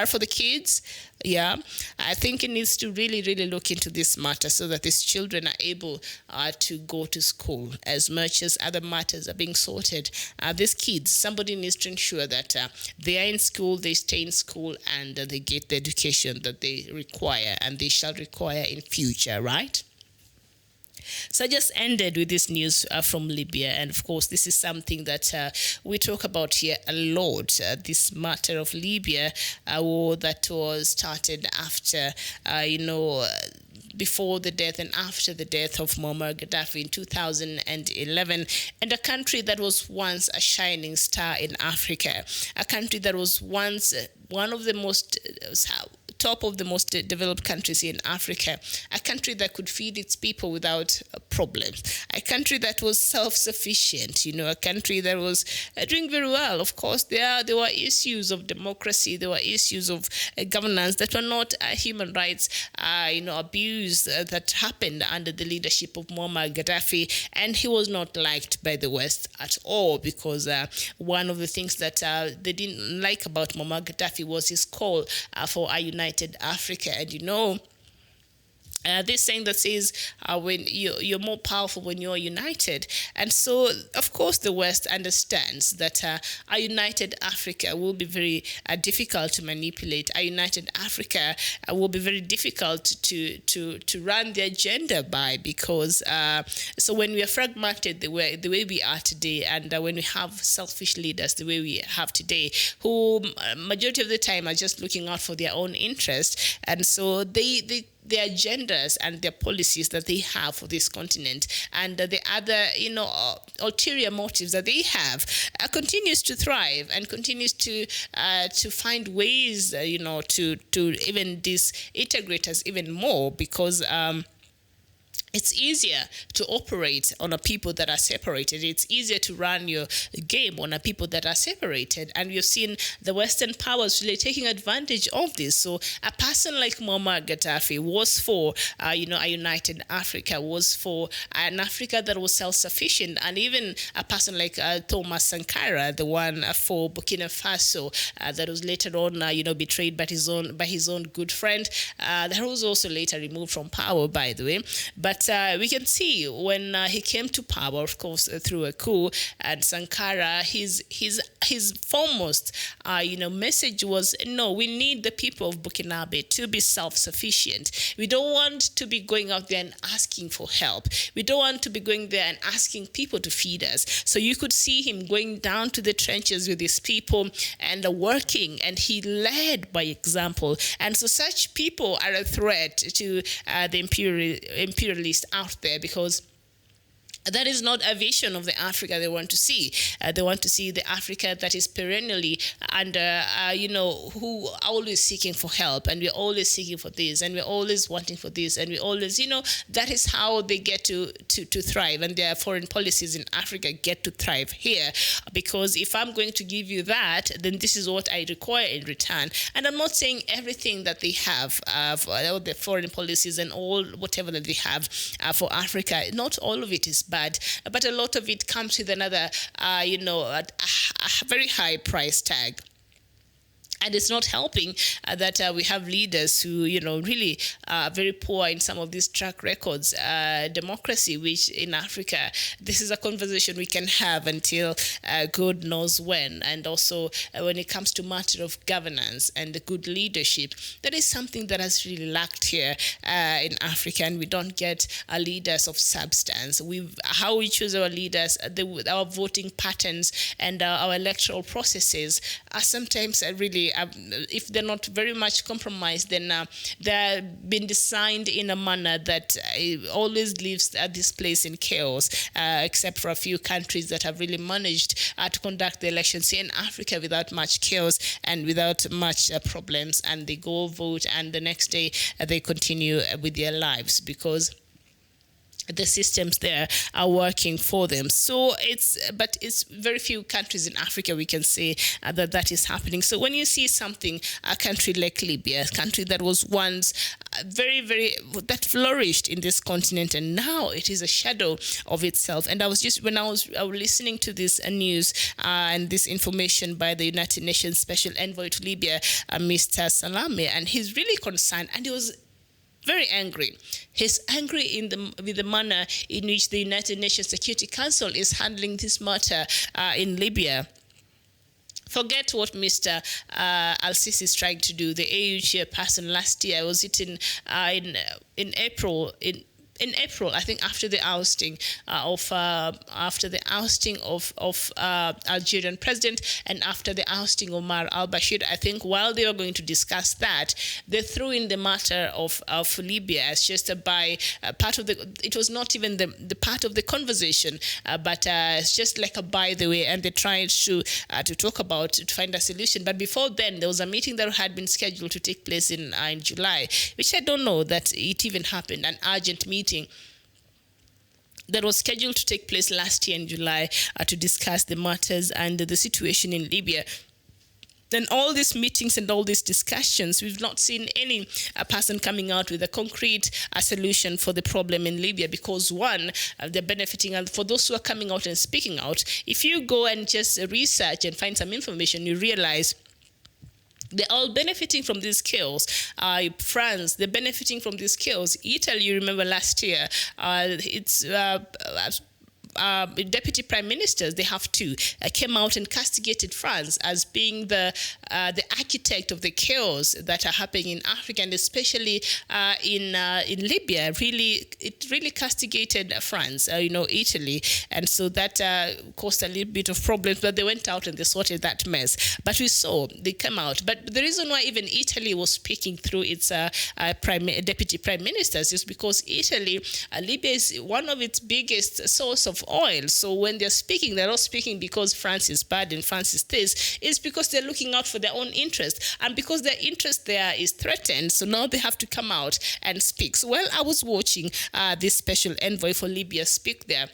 for the kids. Yeah, I think it needs to really, really look into this matter so that these children are able to go to school as much as other matters are being sorted. These kids, somebody needs to ensure that they are in school, they stay in school, and they get the education that they require and they shall require in future, right? So I just ended with this news from Libya. And of course, this is something that we talk about here a lot. This matter of Libya, war that was started after, before the death and after the death of Muammar Gaddafi in 2011, and a country that was once a shining star in Africa, a country that was once one of the most top of the most developed countries here in Africa, a country that could feed its people without problems, a country that was self-sufficient, a country that was doing very well. Of course, there were issues of democracy, there were issues of governance that were not human rights, abuse that happened under the leadership of Muammar Gaddafi, and he was not liked by the West at all because one of the things that they didn't like about Muammar Gaddafi was his call for a united Africa. And this saying that says when you're more powerful when you're united. And so, of course, the West understands that a united Africa will be very difficult to manipulate. A united Africa will be very difficult to run the agenda by because so when we are fragmented the way we are today, and when we have selfish leaders the way we have today, who majority of the time are just looking out for their own interest, and so their agendas and their policies that they have for this continent and the other, ulterior motives that they have continues to thrive and continues to find ways, to even disintegrate us even more because it's easier to operate on a people that are separated. It's easier to run your game on a people that are separated. And we've seen the Western powers really taking advantage of this. So a person like Muammar Gaddafi was for, a united Africa, was for an Africa that was self-sufficient. And even a person like Thomas Sankara, the one for Burkina Faso, that was later on, betrayed by his own good friend, that was also later removed from power, by the way. But we can see when he came to power, of course, through a coup, and Sankara, his foremost, message was, no, we need the people of Burkinabe to be self-sufficient. We don't want to be going out there and asking for help. We don't want to be going there and asking people to feed us. So you could see him going down to the trenches with his people and working, and he led by example. And so such people are a threat to the imperialists out there, because that is not a vision of the Africa they want to see. They want to see the Africa that is perennially under, who are always seeking for help, and we're always seeking for this, and we're always wanting for this, and we always, that is how they get to thrive, and their foreign policies in Africa get to thrive here. Because if I'm going to give you that, then this is what I require in return. And I'm not saying everything that they have, all the foreign policies and all whatever that they have for Africa, not all of it is bad, but a lot of it comes with another, a very high price tag. And it's not helping that we have leaders who, really are very poor in some of these track records. Democracy, which in Africa, this is a conversation we can have until God knows when. And also when it comes to matter of governance and the good leadership, that is something that has really lacked here in Africa. And we don't get leaders of substance. How we choose our leaders, our voting patterns and our electoral processes are sometimes really if they're not very much compromised, then they're been designed in a manner that always leaves this place in chaos, except for a few countries that have really managed to conduct the elections here in Africa without much chaos and without much problems, and they go vote and the next day they continue with their lives because the systems there are working for them. So it's very few countries in Africa we can say that is happening. So when you see something, a country like Libya, a country that was once that flourished in this continent, and now it is a shadow of itself. And I was listening to this news and this information by the United Nations Special Envoy to Libya, Mr. Salame, and he's really concerned, and he was very angry. He's angry with the manner in which the United Nations Security Council is handling this matter in Libya. Forget what Mr. Al-Sisi is trying to do. The AU chairperson last year, was it in April? In April, I think, after the ousting of Algerian president and after the ousting of Omar al-Bashir, I think while they were going to discuss that, they threw in the matter of Libya as just part of the. It was not even the part of the conversation, but it's just like a by the way, and they tried to talk about to find a solution. But before then, there was a meeting that had been scheduled to take place in July, which I don't know that it even happened. An urgent meeting that was scheduled to take place last year in July to discuss the matters and the situation in Libya. Then all these meetings and all these discussions, we've not seen any person coming out with a concrete solution for the problem in Libya, because one, they're benefiting, and for those who are coming out and speaking out, if you go and just research and find some information, you realize they're all benefiting from these kills. France, they're benefiting from these kills. Italy, you remember last year, deputy prime ministers, they have two, came out and castigated France as being the architect of the chaos that are happening in Africa, and especially in Libya. It really castigated France, Italy, and so that caused a little bit of problems. But they went out and they sorted that mess. But we saw they came out. But the reason why even Italy was speaking through its deputy prime ministers is because Libya is one of its biggest source of oil. So when they're speaking, they're not speaking because France is bad and France is this. It's because they're looking out for their own interest. And because their interest there is threatened, so now they have to come out and speak. So while I was watching this special envoy for Libya speak there,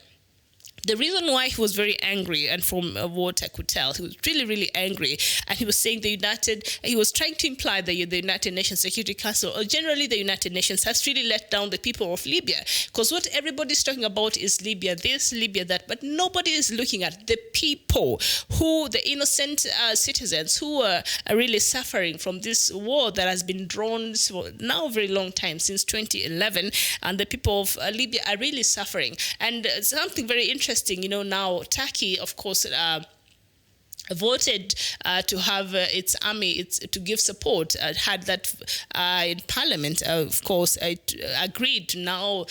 the reason why he was very angry, and from what I could tell, he was really, really angry, and he was saying he was trying to imply that the United Nations Security Council, or generally the United Nations, has really let down the people of Libya. Because what everybody's talking about is Libya this, Libya that, but nobody is looking at the people, the innocent citizens who are really suffering from this war that has been drawn for now a very long time, since 2011, and the people of Libya are really suffering. And something very interesting, now Turkey, of course, voted to have its army to give support, had that in parliament, of course, agreed to now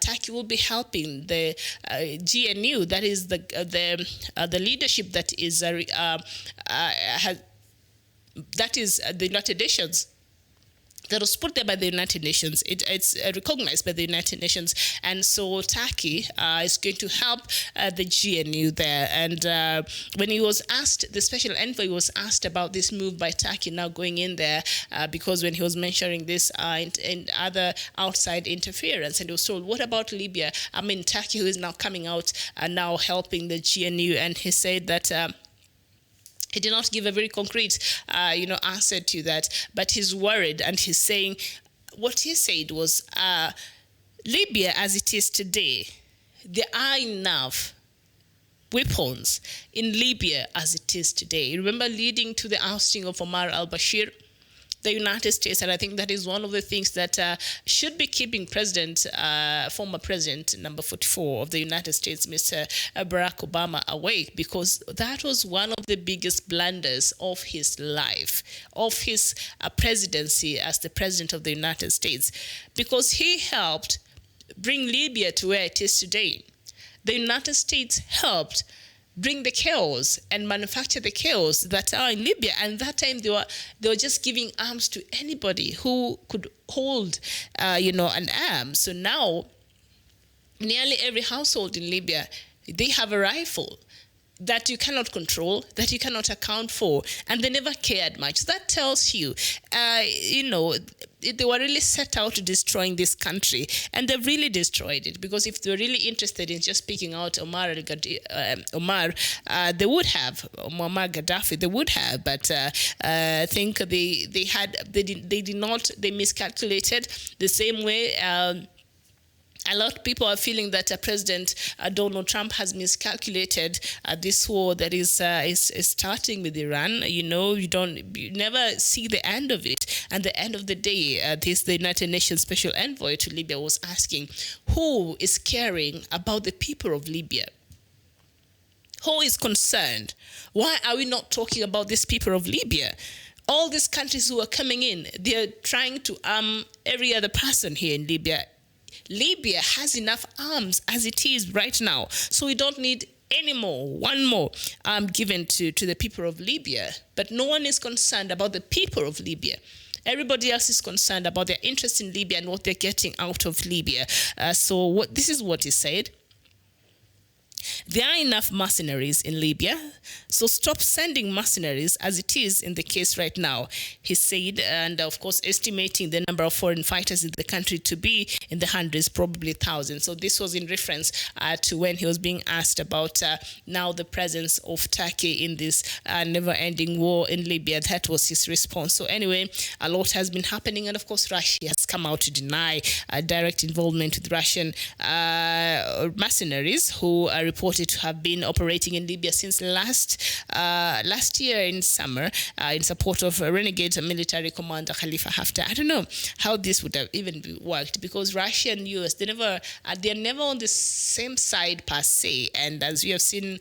Turkey will be helping the GNU, that is the leadership that is the United Nations. That was put there by the United Nations. It's recognized by the United Nations. And so Turkey is going to help the GNU there. And when he was asked, the special envoy was asked about this move by Turkey now going in there, because when he was mentioning this in other outside interference, and he was told, what about Libya? I mean, Turkey, who is now coming out and now helping the GNU. And he said that he did not give a very concrete, answer to that, but he's worried, and he's saying, what he said was, Libya as it is today, there are enough weapons in Libya as it is today. Remember, leading to the ousting of Omar al-Bashir, the United States, and I think that is one of the things that should be keeping former President number 44 of the United States, Mr. Barack Obama, awake, because that was one of the biggest blunders of his life, of his presidency as the President of the United States, because he helped bring Libya to where it is today. The United States helped bring the chaos and manufacture the chaos that are in Libya. And that time they were just giving arms to anybody who could hold, an arm. So now nearly every household in Libya, they have a rifle that you cannot control, that you cannot account for, and they never cared much. That tells you, they were really set out to destroying this country, and they've really destroyed it. Because if they were really interested in just picking out Omar, they would have Muammar Gaddafi. They would have, but I think they miscalculated the same way. A lot of people are feeling that President Donald Trump has miscalculated this war that is starting with Iran. You never see the end of it. And the end of the day, the United Nations Special Envoy to Libya was asking, who is caring about the people of Libya? Who is concerned? Why are we not talking about these people of Libya? All these countries who are coming in, they're trying to arm every other person here in Libya. Libya has enough arms as it is right now, so we don't need any more, one more given to the people of Libya. But no one is concerned about the people of Libya. Everybody else is concerned about their interest in Libya and what they're getting out of Libya. This is what he said. There are enough mercenaries in Libya, so stop sending mercenaries as it is in the case right now, he said, and of course estimating the number of foreign fighters in the country to be in the hundreds, probably thousands. So this was in reference to when he was being asked about now the presence of Turkey in this never-ending war in Libya. That was his response. So anyway, a lot has been happening, and of course Russia has come out to deny direct involvement with Russian mercenaries who are reported to have been operating in Libya since last year in summer in support of renegade military commander Khalifa Haftar. I don't know how this would have even worked, because Russia and US, they're never on the same side per se. And as we have seen,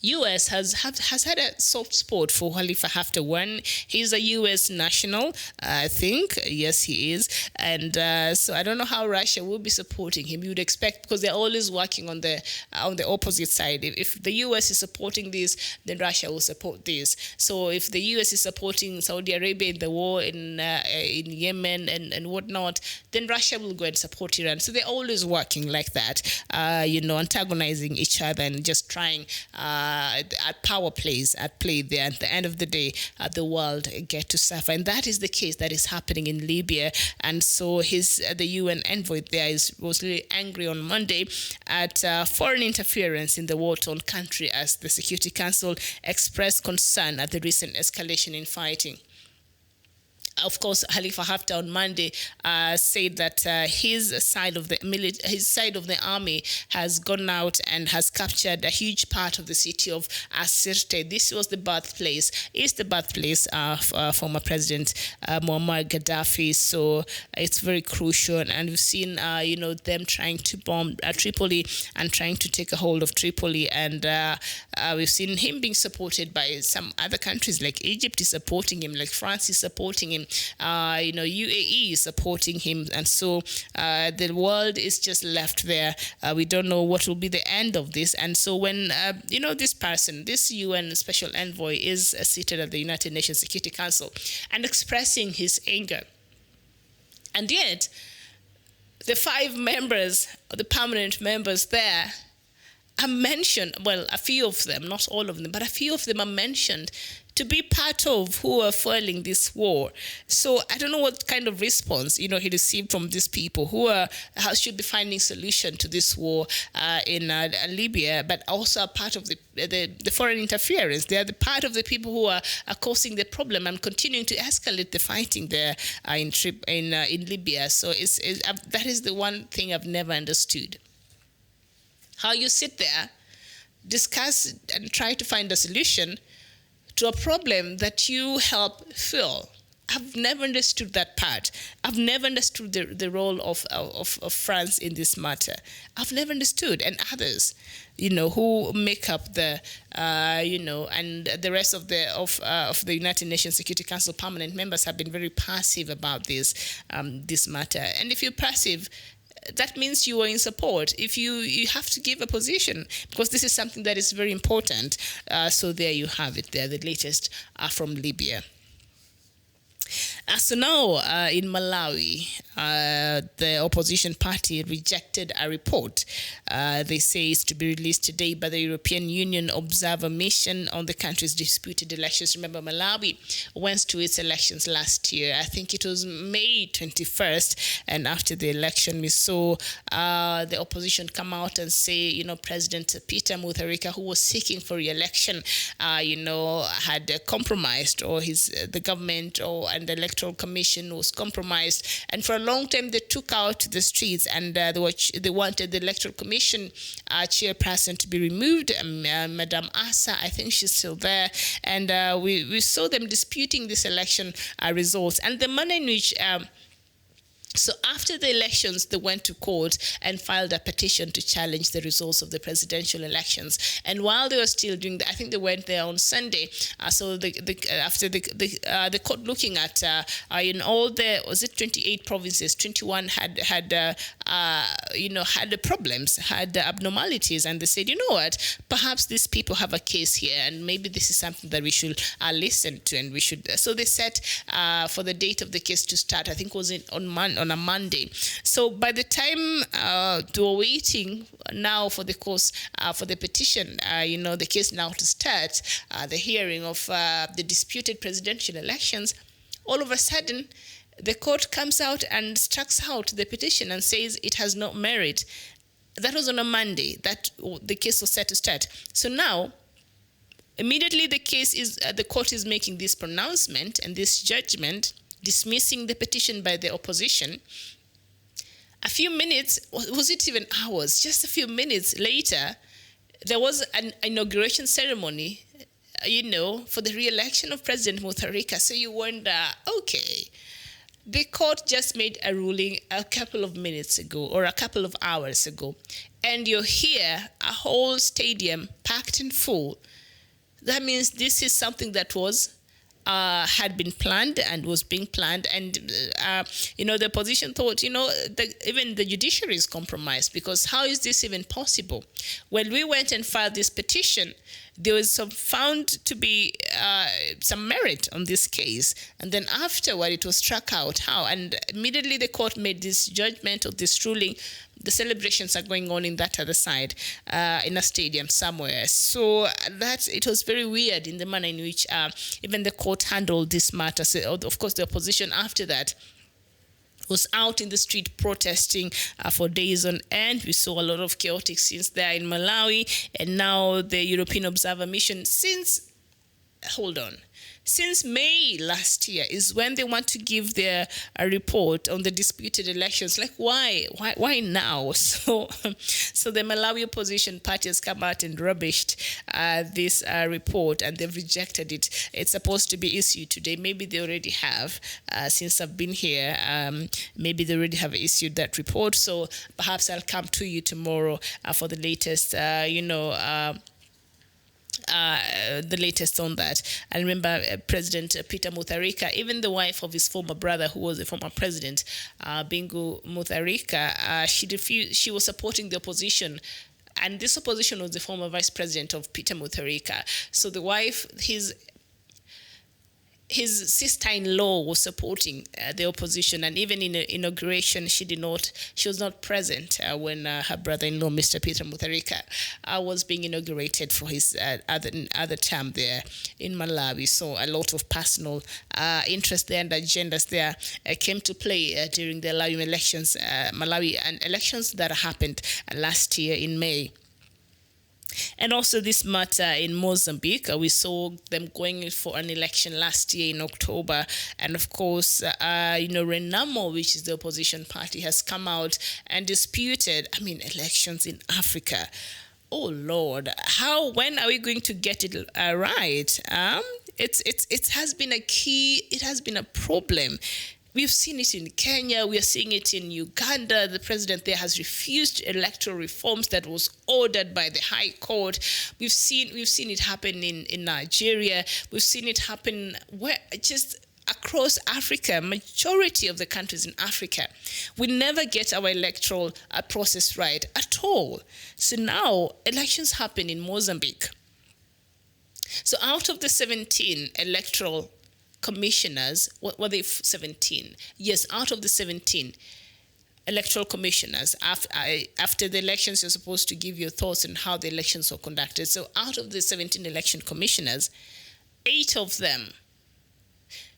U.S. has had a soft spot for Khalifa Haftar. One, he's a U.S. national, I think. Yes, he is. And so I don't know how Russia will be supporting him. You would expect, because they're always working on the opposite side. If the U.S. is supporting this, then Russia will support this. So if the U.S. is supporting Saudi Arabia in the war in Yemen and whatnot, then Russia will go and support Iran. So they're always working like that, antagonizing each other and just trying at power plays at play there. At the end of the day, the world get to suffer, and that is the case that is happening in Libya. And so the UN envoy there was really angry on Monday at foreign interference in the war-torn country as the Security Council expressed concern at the recent escalation in fighting. Of course, Khalifa Haftar on Monday said that his side of the army has gone out and has captured a huge part of the city of Sirte. This is the birthplace of former President Muammar Gaddafi. So it's very crucial, and we've seen them trying to bomb Tripoli and trying to take a hold of Tripoli, and we've seen him being supported by some other countries, like Egypt is supporting him, like France is supporting him. UAE is supporting him, and so the world is just left there. We don't know what will be the end of this. And so when this UN special envoy is seated at the United Nations Security Council and expressing his anger, and yet the 5 members, the permanent members there, are mentioned, well, a few of them, not all of them, but a few of them are mentioned to be part of who are fueling this war. So I don't know what kind of response, he received from these people who should be finding solution to this war in Libya, but also a part of the foreign interference. They are the part of the people who are causing the problem and continuing to escalate the fighting there in Libya. So that is the one thing I've never understood. How you sit there, discuss and try to find a solution to a problem that you help fill. I've never understood that part. I've never understood the role of France in this matter. I've never understood, and others, who make up the, and the rest of the United Nations Security Council permanent members have been very passive about this matter. And if you're passive, that means you are in support. If you have to give a position, because this is something that is very important. So there you have it there, the latest from Libya. So now in Malawi, the opposition party rejected a report. They say it's to be released today by the European Union Observer Mission on the country's disputed elections. Remember, Malawi went to its elections last year. I think it was May 21st. And after the election, we saw the opposition come out and say, President Peter Mutharika, who was seeking for re-election, had compromised, or the government and the Electoral Commission was compromised, and for a long time they took out the streets, and they wanted the Electoral Commission chairperson to be removed, Madame Asa. I think she's still there, and we saw them disputing this election results and the manner in which so after the elections, they went to court and filed a petition to challenge the results of the presidential elections. And while they were still doing that, I think they went there on Sunday. So after the court looking at in all was it 28 provinces, 21 had problems, had abnormalities, and they said, what, perhaps these people have a case here, and maybe this is something that we should listen to, and we should. So they set for the date of the case to start. I think it was on a Monday. So by the time they were waiting now for the course for the petition, the case now to start the hearing of the disputed presidential elections, all of a sudden the court comes out and strikes out the petition and says it has no merit. That was on a Monday that the case was set to start. So now, immediately the court is making this pronouncement and this judgment, dismissing the petition by the opposition. A few minutes, was it even hours, just a few minutes later, there was an inauguration ceremony, for the re-election of President Mutharika. So you wonder, okay, the court just made a ruling a couple of minutes ago or a couple of hours ago, and you hear a whole stadium packed in full That means this is something that was had been planned and was being planned, and the opposition thought, even the judiciary is compromised, because how is this even possible? When we went and filed this petition, there was found to be some merit on this case, and then afterward it was struck out. How? And immediately the court made this judgment or this ruling. The celebrations are going on in that other side, in a stadium somewhere. So it was very weird in the manner in which even the court handled this matter. So, of course, the opposition after that was out in the street protesting for days on end. We saw a lot of chaotic scenes there in Malawi, and now the European Observer Mission since May last year is when they want to give their report on the disputed elections. Like, why now? So the Malawi opposition party has come out and rubbished this report, and they've rejected it. It's supposed to be issued today. Maybe they already have, since I've been here. Maybe they already have issued that report. So perhaps I'll come to you tomorrow for the latest, the latest on that. I remember President Peter Mutharika, even the wife of his former brother, who was a former president, Bingu Mutharika, she was supporting the opposition. And this opposition was the former vice president of Peter Mutharika. So the wife, his sister-in-law was supporting the opposition, and even in the inauguration, she was not present when her brother-in-law, Mr. Peter Mutharika, was being inaugurated for his other term there in Malawi. So a lot of personal interest there and agendas there came to play during the Malawi elections that happened last year in May. And also this matter in Mozambique, we saw them going for an election last year in October. And of course, Renamo, which is the opposition party, has come out and disputed, elections in Africa. Oh Lord, when are we going to get it right? It has been a problem. We've seen it in Kenya. We are seeing it in Uganda. The president there has refused electoral reforms that was ordered by the High Court. We've seen it happen in Nigeria. We've seen it happen just across Africa, majority of the countries in Africa. We never get our electoral process right at all. So now elections happen in Mozambique. So out of the 17 electoral commissioners, were they 17? Yes, out of the 17 electoral commissioners, after the elections, you're supposed to give your thoughts on how the elections were conducted. So out of the 17 election commissioners, 8 of them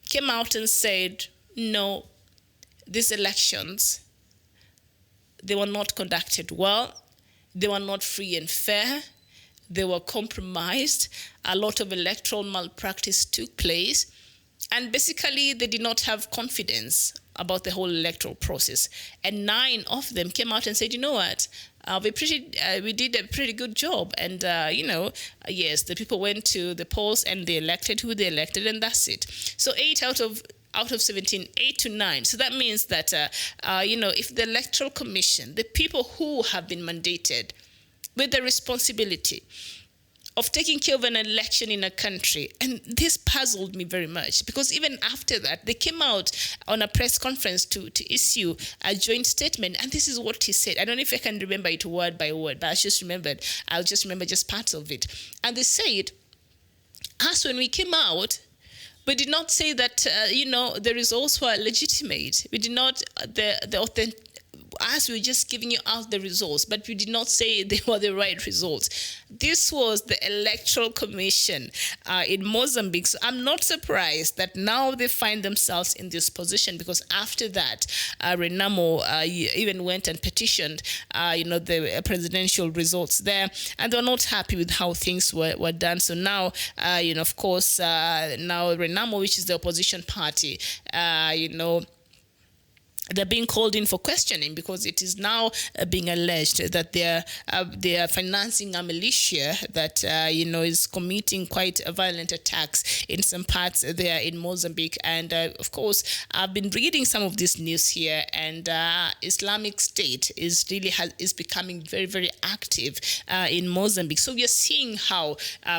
came out and said, no, these elections, they were not conducted well, they were not free and fair, they were compromised, a lot of electoral malpractice took place. And basically, they did not have confidence about the whole electoral process. And 9 of them came out and said, you know what, we did a pretty good job. And, yes, the people went to the polls and they elected who they elected, and that's it. So 8 out of 17, 8 to 9. So that means that, if the Electoral Commission, the people who have been mandated with the responsibility of taking care of an election in a country. And this puzzled me very much, because even after that, they came out on a press conference to issue a joint statement. And this is what he said. I don't know if I can remember it word by word, but I'll just remember just parts of it. And they said, as when we came out, we did not say that, the results were legitimate. We did not, the authentic, as we were just giving you out the results, but we did not say they were the right results. This was the Electoral Commission in Mozambique. So I'm not surprised that now they find themselves in this position, because after that, Renamo even went and petitioned, the presidential results there, and they were not happy with how things were done. So now, of course, now Renamo, which is the opposition party, they're being called in for questioning because it is now being alleged that they are financing a militia that is committing quite violent attacks in some parts there in Mozambique. And of course, I've been reading some of this news here, and Islamic State is becoming very, very active in Mozambique. So we are seeing how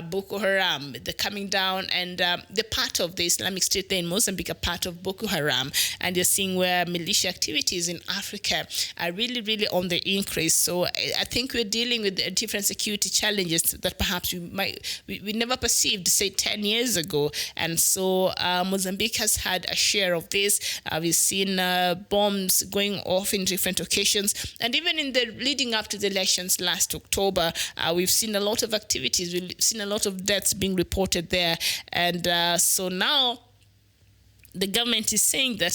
Boko Haram, they're coming down, and the part of the Islamic State there in Mozambique are part of Boko Haram, and you're seeing where militia activities in Africa are really, really on the increase. So I think we're dealing with different security challenges that perhaps we never perceived, say, 10 years ago. And so Mozambique has had a share of this. We've seen bombs going off in different occasions. And even in the leading up to the elections last October, we've seen a lot of activities. We've seen a lot of deaths being reported there. And so now, the government is saying that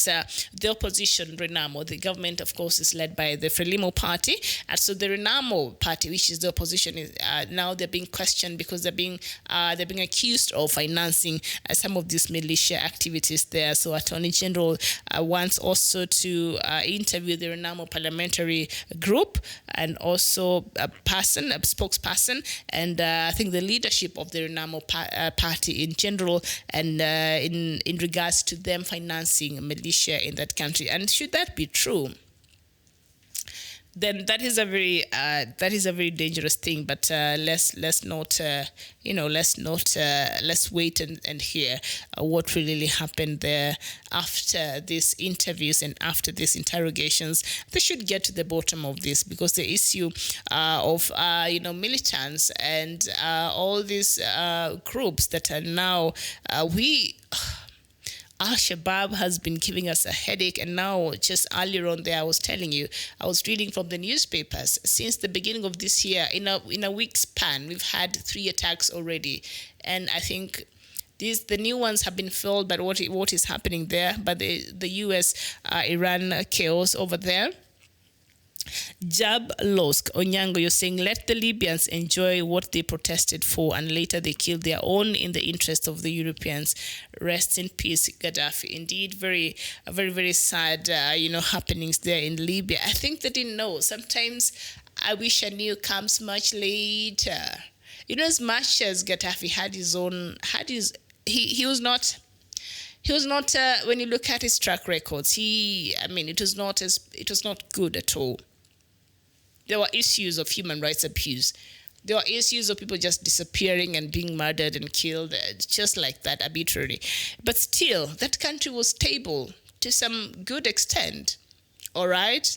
the opposition, Renamo, the government, of course, is led by the Frelimo party. And so the Renamo party, which is the opposition, is now they're being questioned because they're being accused of financing some of these militia activities there. So Attorney General wants also to interview the Renamo parliamentary group and also a spokesperson, and I think the leadership of the Renamo party in general, and in regards to them financing militia in that country. And should that be true, then that is a very dangerous thing. But let's wait and hear what really happened there after these interviews and after these interrogations. They should get to the bottom of this, because the issue of militants and all these groups that are now Al-Shabaab has been giving us a headache, and now just earlier on there, I was telling you, I was reading from the newspapers, since the beginning of this year, in a week's span, we've had 3 attacks already, and I think the new ones have been filled by what is happening there, but the US-Iran chaos over there. Jab Losk Onyango, you're saying, let the Libyans enjoy what they protested for, and later they killed their own in the interest of the Europeans. Rest in peace, Gaddafi. Indeed, very, very sad, happenings there in Libya. I think they didn't know. Sometimes I wish I knew comes much later. As much as Gaddafi he was not. When you look at his track records, it was not good at all. There were issues of human rights abuse. There were issues of people just disappearing and being murdered and killed, just like that, arbitrarily. But still, that country was stable to some good extent. All right?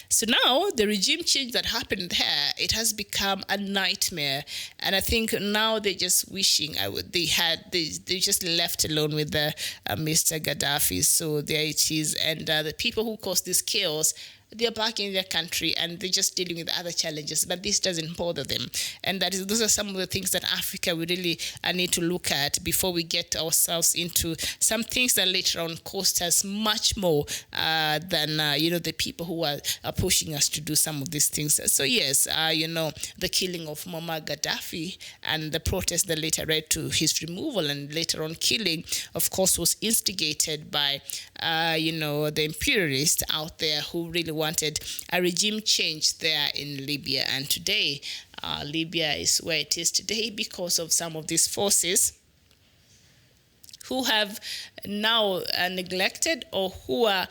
So now the regime change that happened there, it has become a nightmare, and I think now they're just wishing they just left alone with the Mr. Gaddafi. So there it is, and the people who caused this chaos, they're back in their country and they're just dealing with other challenges, but this doesn't bother them. And those are some of the things that Africa we really need to look at before we get ourselves into some things that later on cost us much more than the people who are pushing us to do some of these things. So yes, the killing of Muammar Gaddafi and the protest that later led to his removal and later on killing, of course, was instigated by the imperialists out there who really wanted a regime change there in Libya. And today, Libya is where it is today because of some of these forces who have now neglected or who are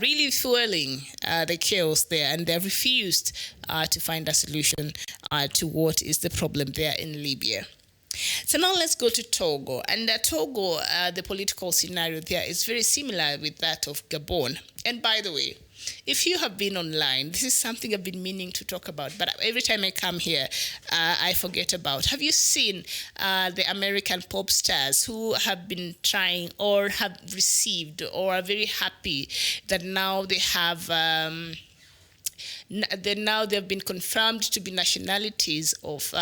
really fueling the chaos there, and they've refused to find a solution to what is the problem there in Libya. So now let's go to Togo. And Togo, the political scenario there is very similar with that of Gabon. And by the way, if you have been online, this is something I've been meaning to talk about, but every time I come here, I forget about. Have you seen the American pop stars who have been trying or have received or are very happy that now they have... they've been confirmed to be nationalities of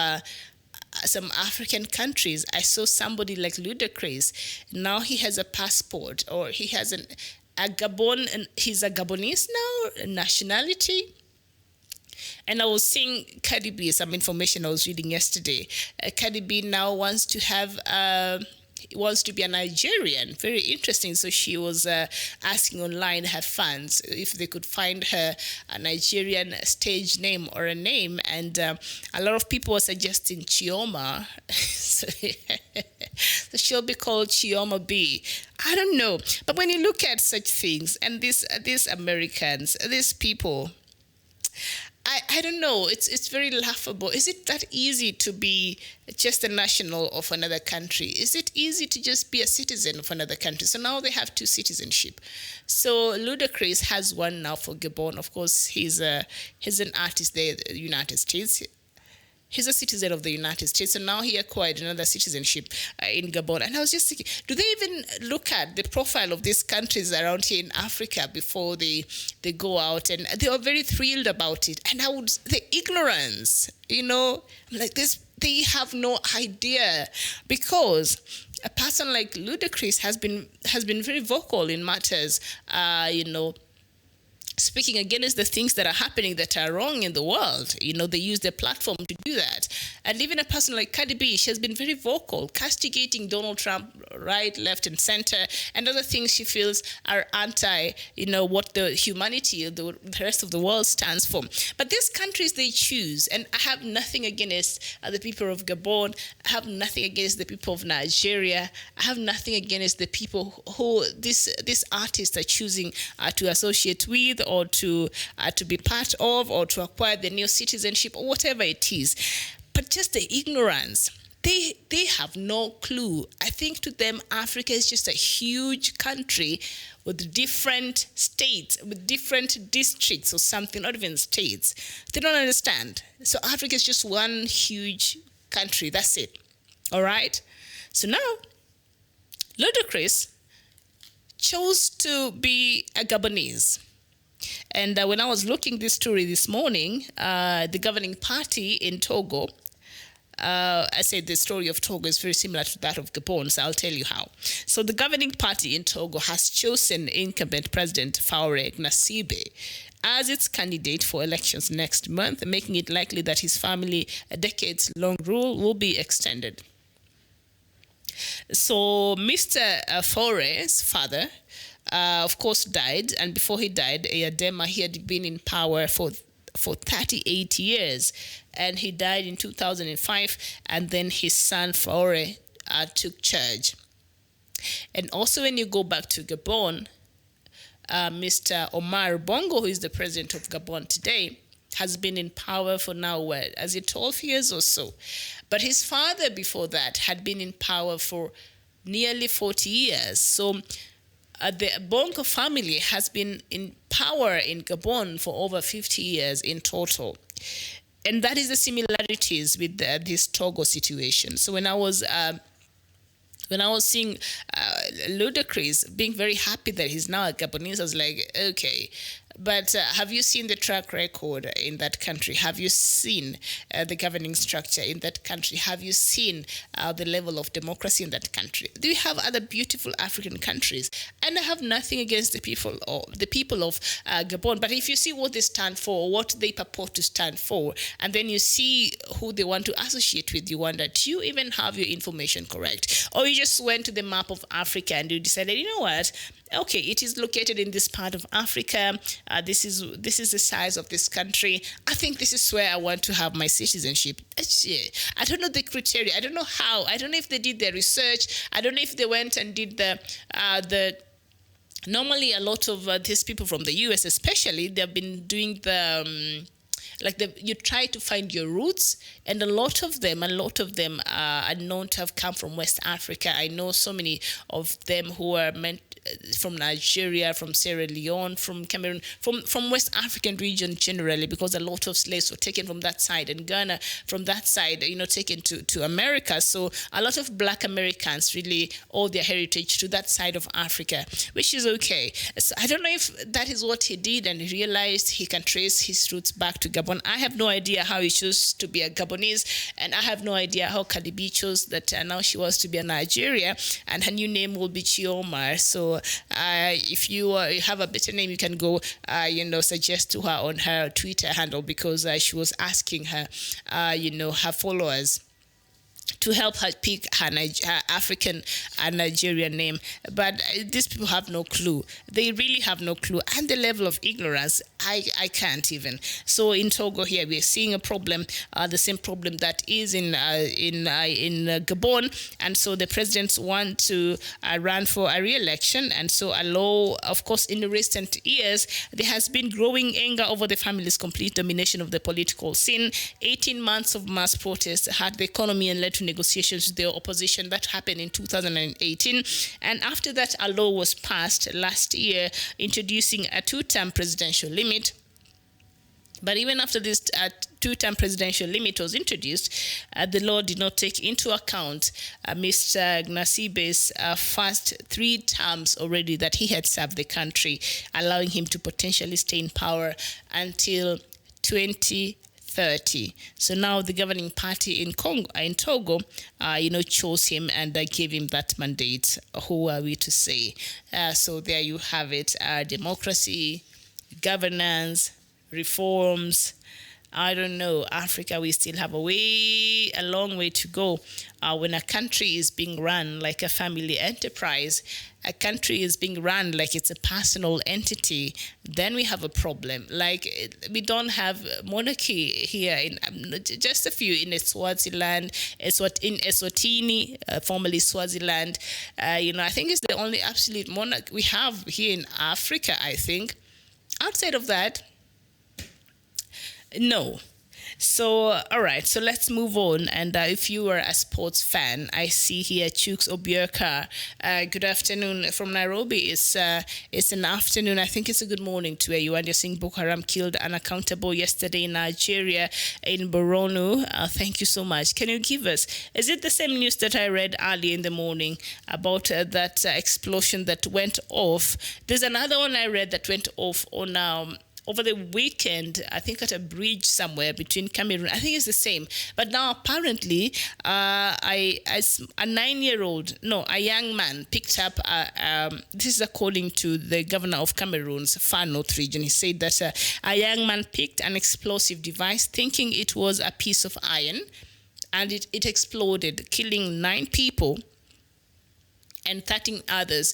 some African countries? I saw somebody like Ludacris. Now he has a passport, or he has a Gabon, and he's a Gabonese now, nationality. And I was seeing Cardi B, some information I was reading yesterday. Cardi B now wants to have wants to be a Nigerian. Very interesting. So she was asking online her fans if they could find her a Nigerian stage name or a name, and a lot of people were suggesting Chioma. So she'll be called Chioma B. I don't know, but when you look at such things, and these Americans, these people, I don't know. It's very laughable. Is it that easy to be just a national of another country? Is it easy to just be a citizen of another country? So now they have two citizenship. So Ludacris has one now for Gabon. Of course, he's an artist there in the United States. He's a citizen of the United States, and now he acquired another citizenship in Gabon. And I was just thinking, do they even look at the profile of these countries around here in Africa before they go out? And they were very thrilled about it. And the ignorance, I'm like this, they have no idea, because a person like Ludacris has been very vocal in matters, speaking against the things that are happening that are wrong in the world. They use their platform to do that. And even a person like Cardi B, she has been very vocal, castigating Donald Trump right, left, and center, and other things she feels are anti, what the humanity, the rest of the world stands for. But these countries they choose, and I have nothing against the people of Gabon, I have nothing against the people of Nigeria, I have nothing against the people who these artists are choosing to associate with, or to be part of, or to acquire the new citizenship, or whatever it is. But just the ignorance, they have no clue. I think to them, Africa is just a huge country with different states, with different districts or something, not even states. They don't understand. So Africa is just one huge country. That's it. All right? So now, Ludacris chose to be a Gabonese. And when I was looking this story this morning, the governing party in Togo, I said the story of Togo is very similar to that of Gabon, so I'll tell you how. So the governing party in Togo has chosen incumbent President Faure Gnassingbé as its candidate for elections next month, making it likely that his family decades-long rule will be extended. So Mr. Faure's father, of course, died, and before he died, Eyadema, he had been in power for 38 years, and he died in 2005, and then his son Faure took charge. And also, when you go back to Gabon, Mr. Omar Bongo, who is the president of Gabon today, has been in power for now, 12 years or so. But his father before that had been in power for nearly 40 years. So the Bongo family has been in power in Gabon for over 50 years in total. And that is the similarities with this Togo situation. So when I was seeing Ludacris being very happy that he's now a Gabonese, I was like, okay. But have you seen the track record in that country? Have you seen the governing structure in that country? Have you seen the level of democracy in that country? Do you have other beautiful African countries? And I have nothing against the people of Gabon. But if you see what they stand for, what they purport to stand for, and then you see who they want to associate with, you wonder, do you even have your information correct? Or you just went to the map of Africa and you decided, you know what? Okay, it is located in this part of Africa. This is the size of this country. I think this is where I want to have my citizenship. I don't know the criteria. I don't know how. I don't know if they did their research. I don't know if they went and did the. Normally, a lot of these people from the US, especially, they've been doing you try to find your roots, and a lot of them are known to have come from West Africa. I know so many of them who are meant from Nigeria, from Sierra Leone, from Cameroon, from West African region generally, because a lot of slaves were taken from that side, and Ghana from that side, taken to America. So a lot of Black Americans really owe their heritage to that side of Africa, which is okay. So I don't know if that is what he did, and he realized he can trace his roots back to Gabon. I have no idea how he chose to be a Gabonese, and I have no idea how Cardi B chose that now she wants to be a Nigeria, and her new name will be Chioma. So if you have a better name, you can go, suggest to her on her Twitter handle, because she was asking her, her followers to help her pick her African and Nigerian name. But these people have no clue. They really have no clue. And the level of ignorance, I can't even. So in Togo here, we're seeing a problem, the same problem that is in Gabon. And so the presidents want to run for a re-election. And so of course, in the recent years, there has been growing anger over the family's complete domination of the political scene. 18 months of mass protests had the economy and led to negotiations with the opposition. That happened in 2018. And after that, a law was passed last year introducing a two-term presidential limit. But even after this two-term presidential limit was introduced, the law did not take into account Mr. Gnasibe's first 3 terms already that he had served the country, allowing him to potentially stay in power until 2030. So now the governing party in Togo, chose him and gave him that mandate. Who are we to say? So there you have it. Democracy, governance, reforms. I don't know. Africa, we still have a long way to go. When a country is being run like a family enterprise, a country is being run like it's a personal entity, then we have a problem. Like, we don't have monarchy here, in just a few in Swaziland, in Eswatini, formerly Swaziland. I think it's the only absolute monarch we have here in Africa, I think. Outside of that, no. So, all right, so let's move on. And if you are a sports fan, I see here Chooks Obiorka. Good afternoon from Nairobi. It's an afternoon. I think it's a good morning to where you are. You're seeing Boko Haram killed unaccountable yesterday in Nigeria, in Borno. Thank you so much. Can you give us, is it the same news that I read early in the morning about that explosion that went off? There's another one I read that went off on over the weekend, I think at a bridge somewhere between Cameroon. I think it's the same. But now apparently, a young man picked up, this is according to the governor of Cameroon's Far North region. He said that a young man picked an explosive device thinking it was a piece of iron, and it exploded, killing 9 people and 30 others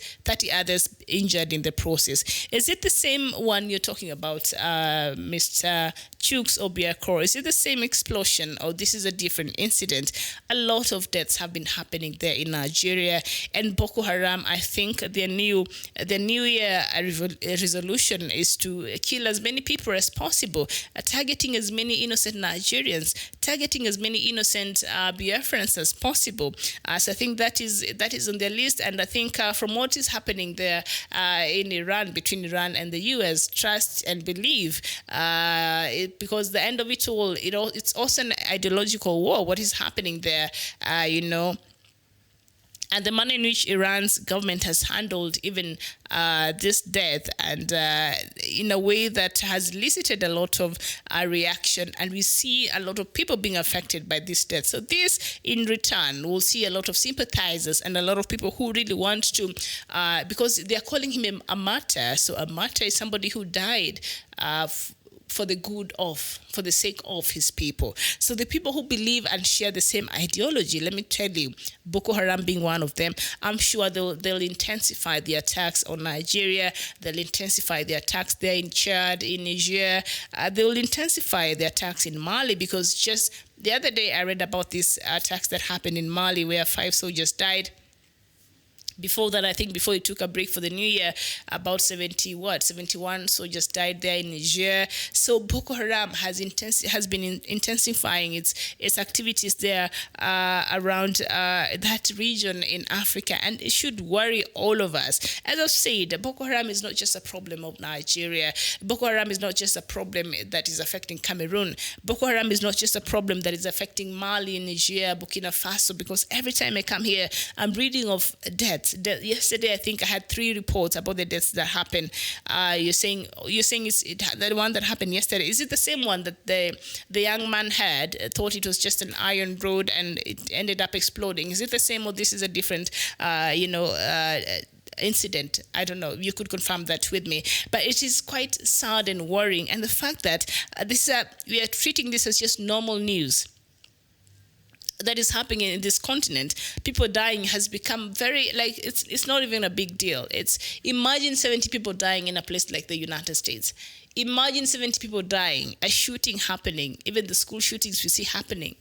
injured in the process. Is it the same one you're talking about, Mr. Chooks Obiorka? Is it the same explosion, or this is a different incident? A lot of deaths have been happening there in Nigeria, and Boko Haram, I think their new year resolution is to kill as many people as possible, targeting as many innocent Nigerians, targeting as many innocent Biafrans as possible. So I think that is on their list. And I think from what is happening there in Iran, between Iran and the U.S., trust and believe, because the end of it all, it's also an ideological war, what is happening there, and the manner in which Iran's government has handled even this death, and in a way that has elicited a lot of reaction, and we see a lot of people being affected by this death. So this, in return, we'll see a lot of sympathizers and a lot of people who really want to, because they are calling him a martyr. So a martyr is somebody who died for the sake of his people. So the people who believe and share the same ideology, let me tell you, Boko Haram being one of them, I'm sure they'll intensify the attacks on Nigeria. They'll intensify the attacks there in Chad, in Niger. They'll intensify the attacks in Mali, because just the other day I read about these attacks that happened in Mali where 5 soldiers died. Before that, I think before it took a break for the new year, about 71 soldiers died there in Niger. So Boko Haram has been intensifying its activities there around that region in Africa, and it should worry all of us. As I've said, Boko Haram is not just a problem of Nigeria. Boko Haram is not just a problem that is affecting Cameroon. Boko Haram is not just a problem that is affecting Mali, Niger, Burkina Faso, because every time I come here, I'm reading of deaths. Yesterday, I think I had 3 reports about the deaths that happened. You're saying it's the one that happened yesterday. Is it the same one that the young man thought it was just an iron rod and it ended up exploding? Is it the same, or this is a different, incident? I don't know. You could confirm that with me. But it is quite sad and worrying, and the fact that we are treating this as just normal news. that is happening in this continent, people dying, has become very, like, it's not even a big deal. It's, imagine 70 people dying in a place like the United States. Imagine 70 people dying, a shooting happening, even the school shootings we see happening.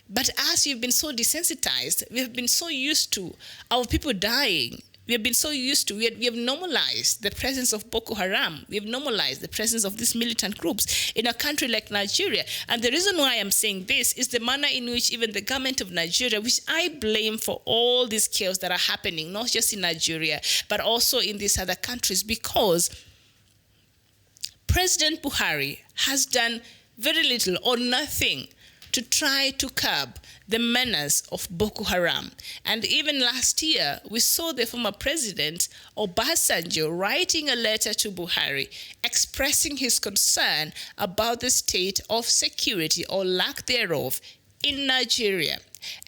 But as we've been so desensitized, we've been so used to our people dying. We have been so used to, we have normalized the presence of Boko Haram. We have normalized the presence of these militant groups in a country like Nigeria. And the reason why I'm saying this is the manner in which even the government of Nigeria, which I blame for all these chaos that are happening, not just in Nigeria, but also in these other countries, because President Buhari has done very little or nothing to try to curb the menace of Boko Haram. And even last year, we saw the former president, Obasanjo, writing a letter to Buhari, expressing his concern about the state of security or lack thereof in Nigeria.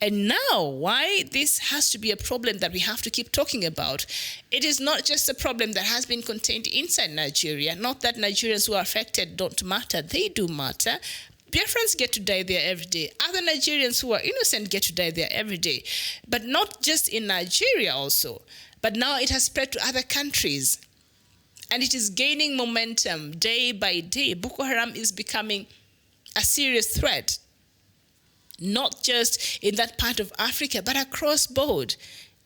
And now, why this has to be a problem that we have to keep talking about, it is not just a problem that has been contained inside Nigeria. Not that Nigerians who are affected don't matter. They do matter. Biafrans get to die there every day. Other Nigerians who are innocent get to die there every day. But not just in Nigeria also. But now it has spread to other countries. And it is gaining momentum day by day. Boko Haram is becoming a serious threat. Not just in that part of Africa, but across board.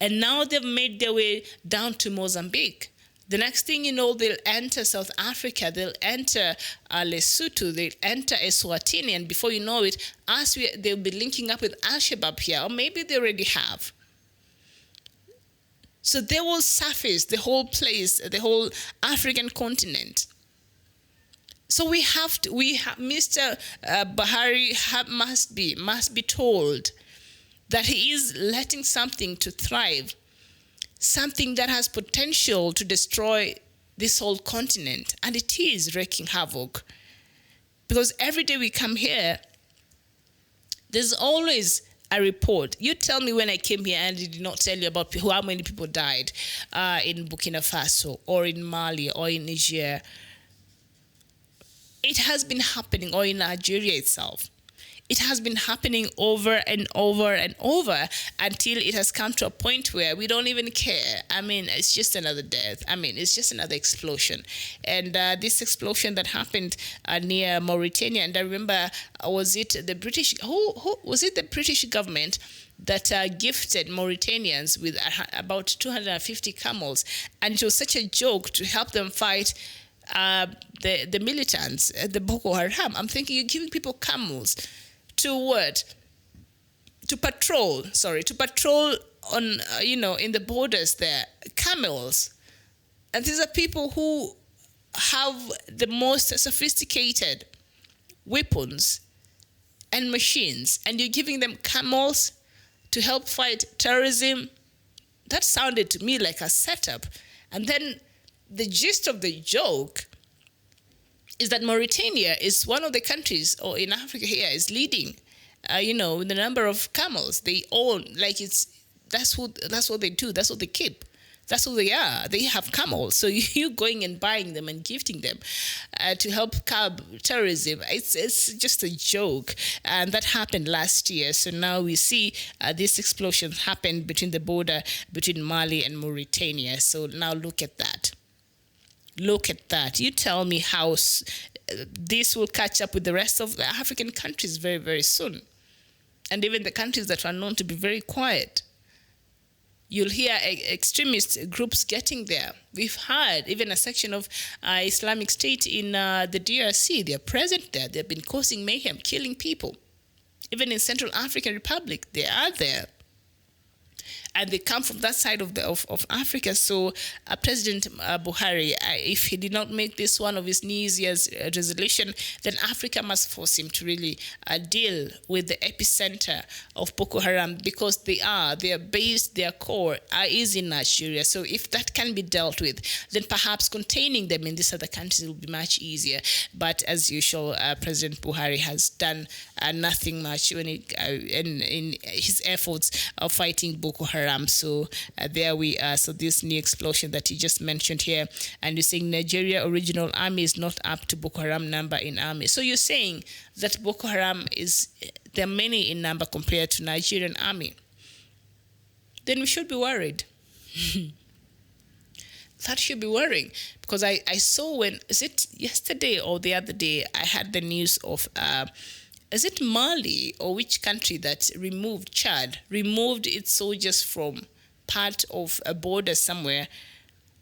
And now they've made their way down to Mozambique. The next thing you know, they'll enter South Africa, they'll enter Lesotho, they'll enter Eswatini, and before you know it, they'll be linking up with Al-Shabaab here, or maybe they already have. So they will surface the whole place, the whole African continent. So Mr. Buhari must be told that he is letting something to thrive, something that has potential to destroy this whole continent, and it is wreaking havoc. Because every day we come here, there's always a report. You tell me when I came here and I did not tell you about how many people died in Burkina Faso or in Mali or in Niger. It has been happening, or in Nigeria itself. It has been happening over and over and over until it has come to a point where we don't even care. I mean, it's just another death. I mean, it's just another explosion. And this explosion that happened near Mauritania, and I remember, was it the British, was it the British government that gifted Mauritanians with about 250 camels? And it was such a joke to help them fight the militants, the Boko Haram. I'm thinking, you're giving people camels to what? To patrol on, in the borders there, camels. And these are people who have the most sophisticated weapons and machines, and you're giving them camels to help fight terrorism. That sounded to me like a setup. And then the gist of the joke is that Mauritania is one of the countries, or in Africa here, is leading, with the number of camels they own. Like, that's what they do. That's what they keep. That's who they are. They have camels. So you going and buying them and gifting them to help curb terrorism. It's just a joke. And that happened last year. So now we see this explosion happened between the border between Mali and Mauritania. So now look at that. Look at that. You tell me how this will catch up with the rest of the African countries very, very soon. And even the countries that are known to be very quiet. You'll hear extremist groups getting there. We've had even a section of Islamic State in the DRC. They're present there. They've been causing mayhem, killing people. Even in Central African Republic, they are there. And they come from that side of Africa. So President Buhari, if he did not make this one of his New Year's resolution, then Africa must force him to really deal with the epicenter of Boko Haram, because their base, their core is in Nigeria. So if that can be dealt with, then perhaps containing them in these other countries will be much easier. But as usual, President Buhari has done nothing much in his efforts of fighting Boko Haram. Haram. So there we are. So this new explosion that you just mentioned here, and you're saying Nigeria original army is not up to Boko Haram number in army. So you're saying that Boko Haram they're many in number compared to Nigerian army. Then we should be worried. That should be worrying, because I saw is it yesterday or the other day, I had the news of, is it Mali or which country that removed its soldiers from part of a border somewhere,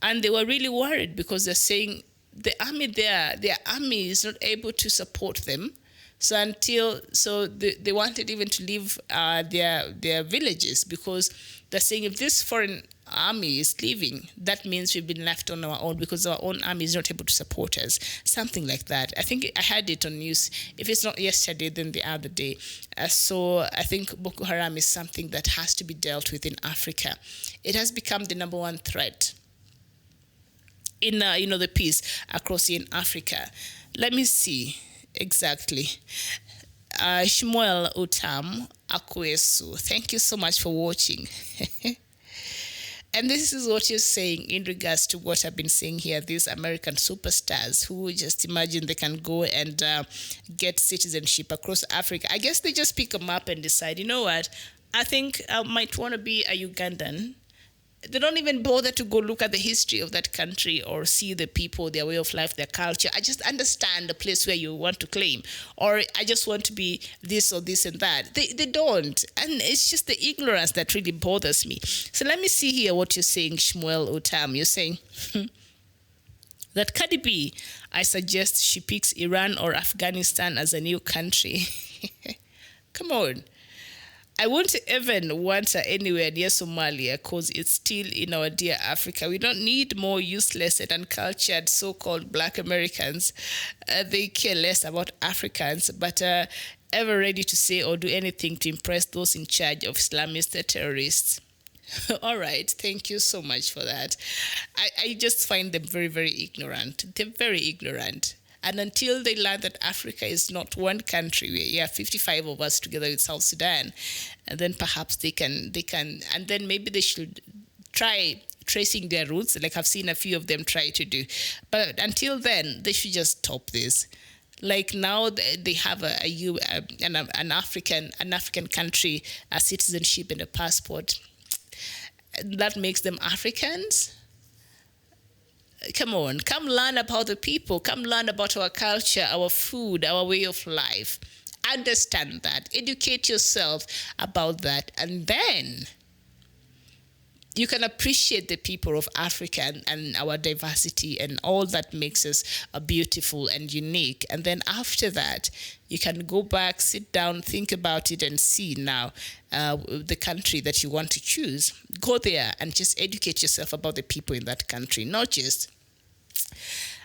and they were really worried because they're saying the army their army is not able to support them. So they wanted even to leave their villages, because they're saying if this foreign army is leaving, that means we've been left on our own because our own army is not able to support us. Something like that. I think I had it on news. If it's not yesterday, then the other day. So I think Boko Haram is something that has to be dealt with in Africa. It has become the number one threat in the peace across in Africa. Let me see exactly. Shmuel Utam Akwesu, thank you so much for watching. And this is what you're saying in regards to what I've been saying here, these American superstars who just imagine they can go and get citizenship across Africa. I guess they just pick them up and decide, you know what, I think I might want to be a Ugandan. They don't even bother to go look at the history of that country or see the people, their way of life, their culture. I just understand the place where you want to claim, or I just want to be this or this and that. They don't. And it's just the ignorance that really bothers me. So let me see here what you're saying, Shmuel Utam. You're saying that Cardi B, I suggest she picks Iran or Afghanistan as a new country. Come on. I won't even want her anywhere near Somalia because it's still in our dear Africa. We don't need more useless and uncultured so-called Black Americans. They care less about Africans, but ever ready to say or do anything to impress those in charge of Islamist terrorists. All right, thank you so much for that. I just find them very, very ignorant. They're very ignorant. And until they learn that Africa is not one country, we are 55 of us together with South Sudan, and then perhaps they can, and then maybe they should try tracing their roots, like I've seen a few of them try to do. But until then, they should just stop this. Like now, they have an African country, a citizenship and a passport. That makes them Africans. Come on, come learn about the people. Come learn about our culture, our food, our way of life. Understand that. Educate yourself about that. And then you can appreciate the people of Africa and our diversity and all that makes us beautiful and unique. And then after that, you can go back, sit down, think about it, and see now the country that you want to choose. Go there and just educate yourself about the people in that country, not just,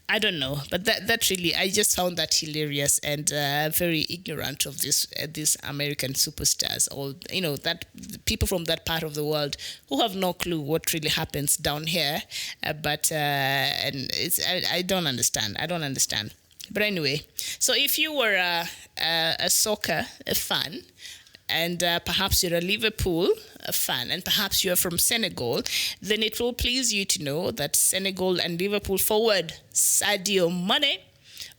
I don't know, but that really, I just found that hilarious and very ignorant of these American superstars, or that people from that part of the world who have no clue what really happens down here. But I don't understand. I don't understand. But anyway, so if you were a soccer fan, and perhaps you're a Liverpool fan, and perhaps you're from Senegal, then it will please you to know that Senegal and Liverpool forward Sadio Mane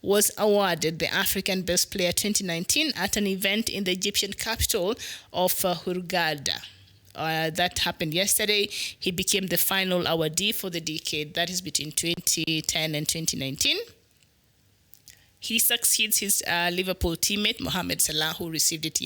was awarded the African Best Player 2019 at an event in the Egyptian capital of Hurghada. That happened yesterday. He became the final awardee for the decade, that is between 2010 and 2019. He succeeds his Liverpool teammate, Mohamed Salah, who received it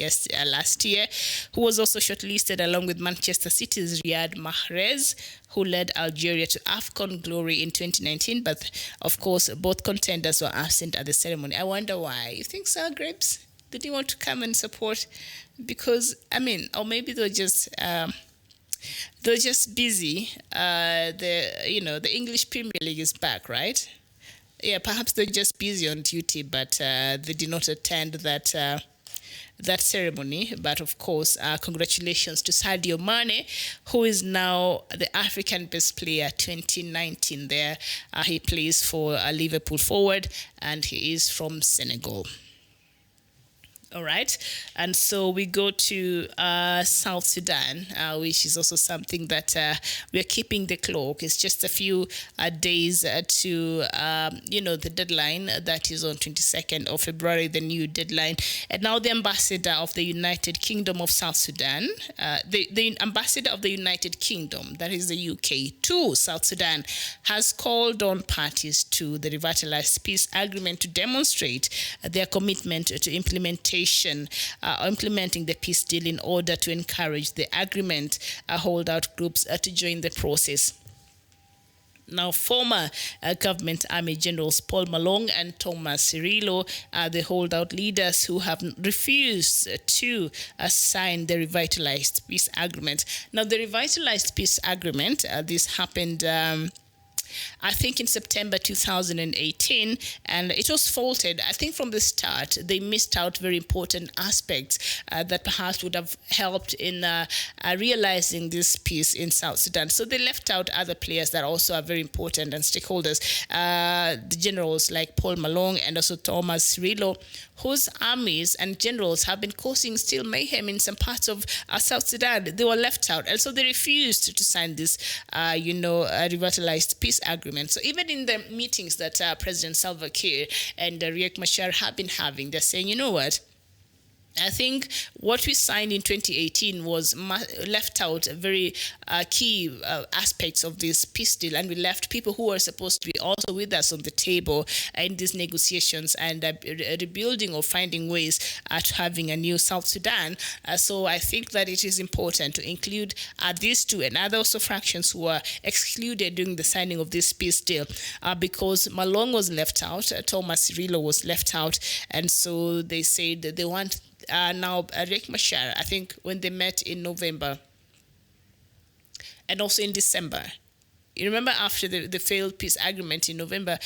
last year, who was also shortlisted along with Manchester City's Riyad Mahrez, who led Algeria to AFCON glory in 2019. But, of course, both contenders were absent at the ceremony. I wonder why. You think so, Grapes? Did he want to come and support? Because, or maybe they're just busy. The English Premier League is back, right? Yeah, perhaps they're just busy on duty, but they did not attend that ceremony. But of course, congratulations to Sadio Mane, who is now the African Best Player 2019 there. He plays for Liverpool forward, and he is from Senegal. All right. And so we go to South Sudan, which is also something that we're keeping the clock. It's just a few days to, the deadline that is on 22nd of February, the new deadline. And now the ambassador of the United Kingdom of South Sudan, the ambassador of the United Kingdom, that is the UK, to South Sudan, has called on parties to the revitalized peace agreement to demonstrate their commitment to implementing the peace deal in order to encourage the agreement holdout groups to join the process. Now, former government army generals Paul Malong and Thomas Cirillo are the holdout leaders who have refused to sign the revitalized peace agreement. Now, the revitalized peace agreement, this happened I think in September 2018, and it was faulted. I think from the start, they missed out very important aspects that perhaps would have helped in realizing this peace in South Sudan. So they left out other players that also are very important and stakeholders, the generals like Paul Malong and also Thomas Cirillo, whose armies and generals have been causing still mayhem in some parts of South Sudan. They were left out, and so they refused to sign this, revitalized peace agreement. So even in the meetings that President Salva Kiir and Riek Machar have been having, they're saying, you know what? I think what we signed in 2018 was left out very key aspects of this peace deal, and we left people who were supposed to be also with us on the table in these negotiations and rebuilding or finding ways to having a new South Sudan. So I think that it is important to include these two and other also fractions who were excluded during the signing of this peace deal, because Malong was left out, Thomas Cirillo was left out, and so they said that they want now Riek Machar, I think when they met in November and also in December. You remember after the failed peace agreement in November,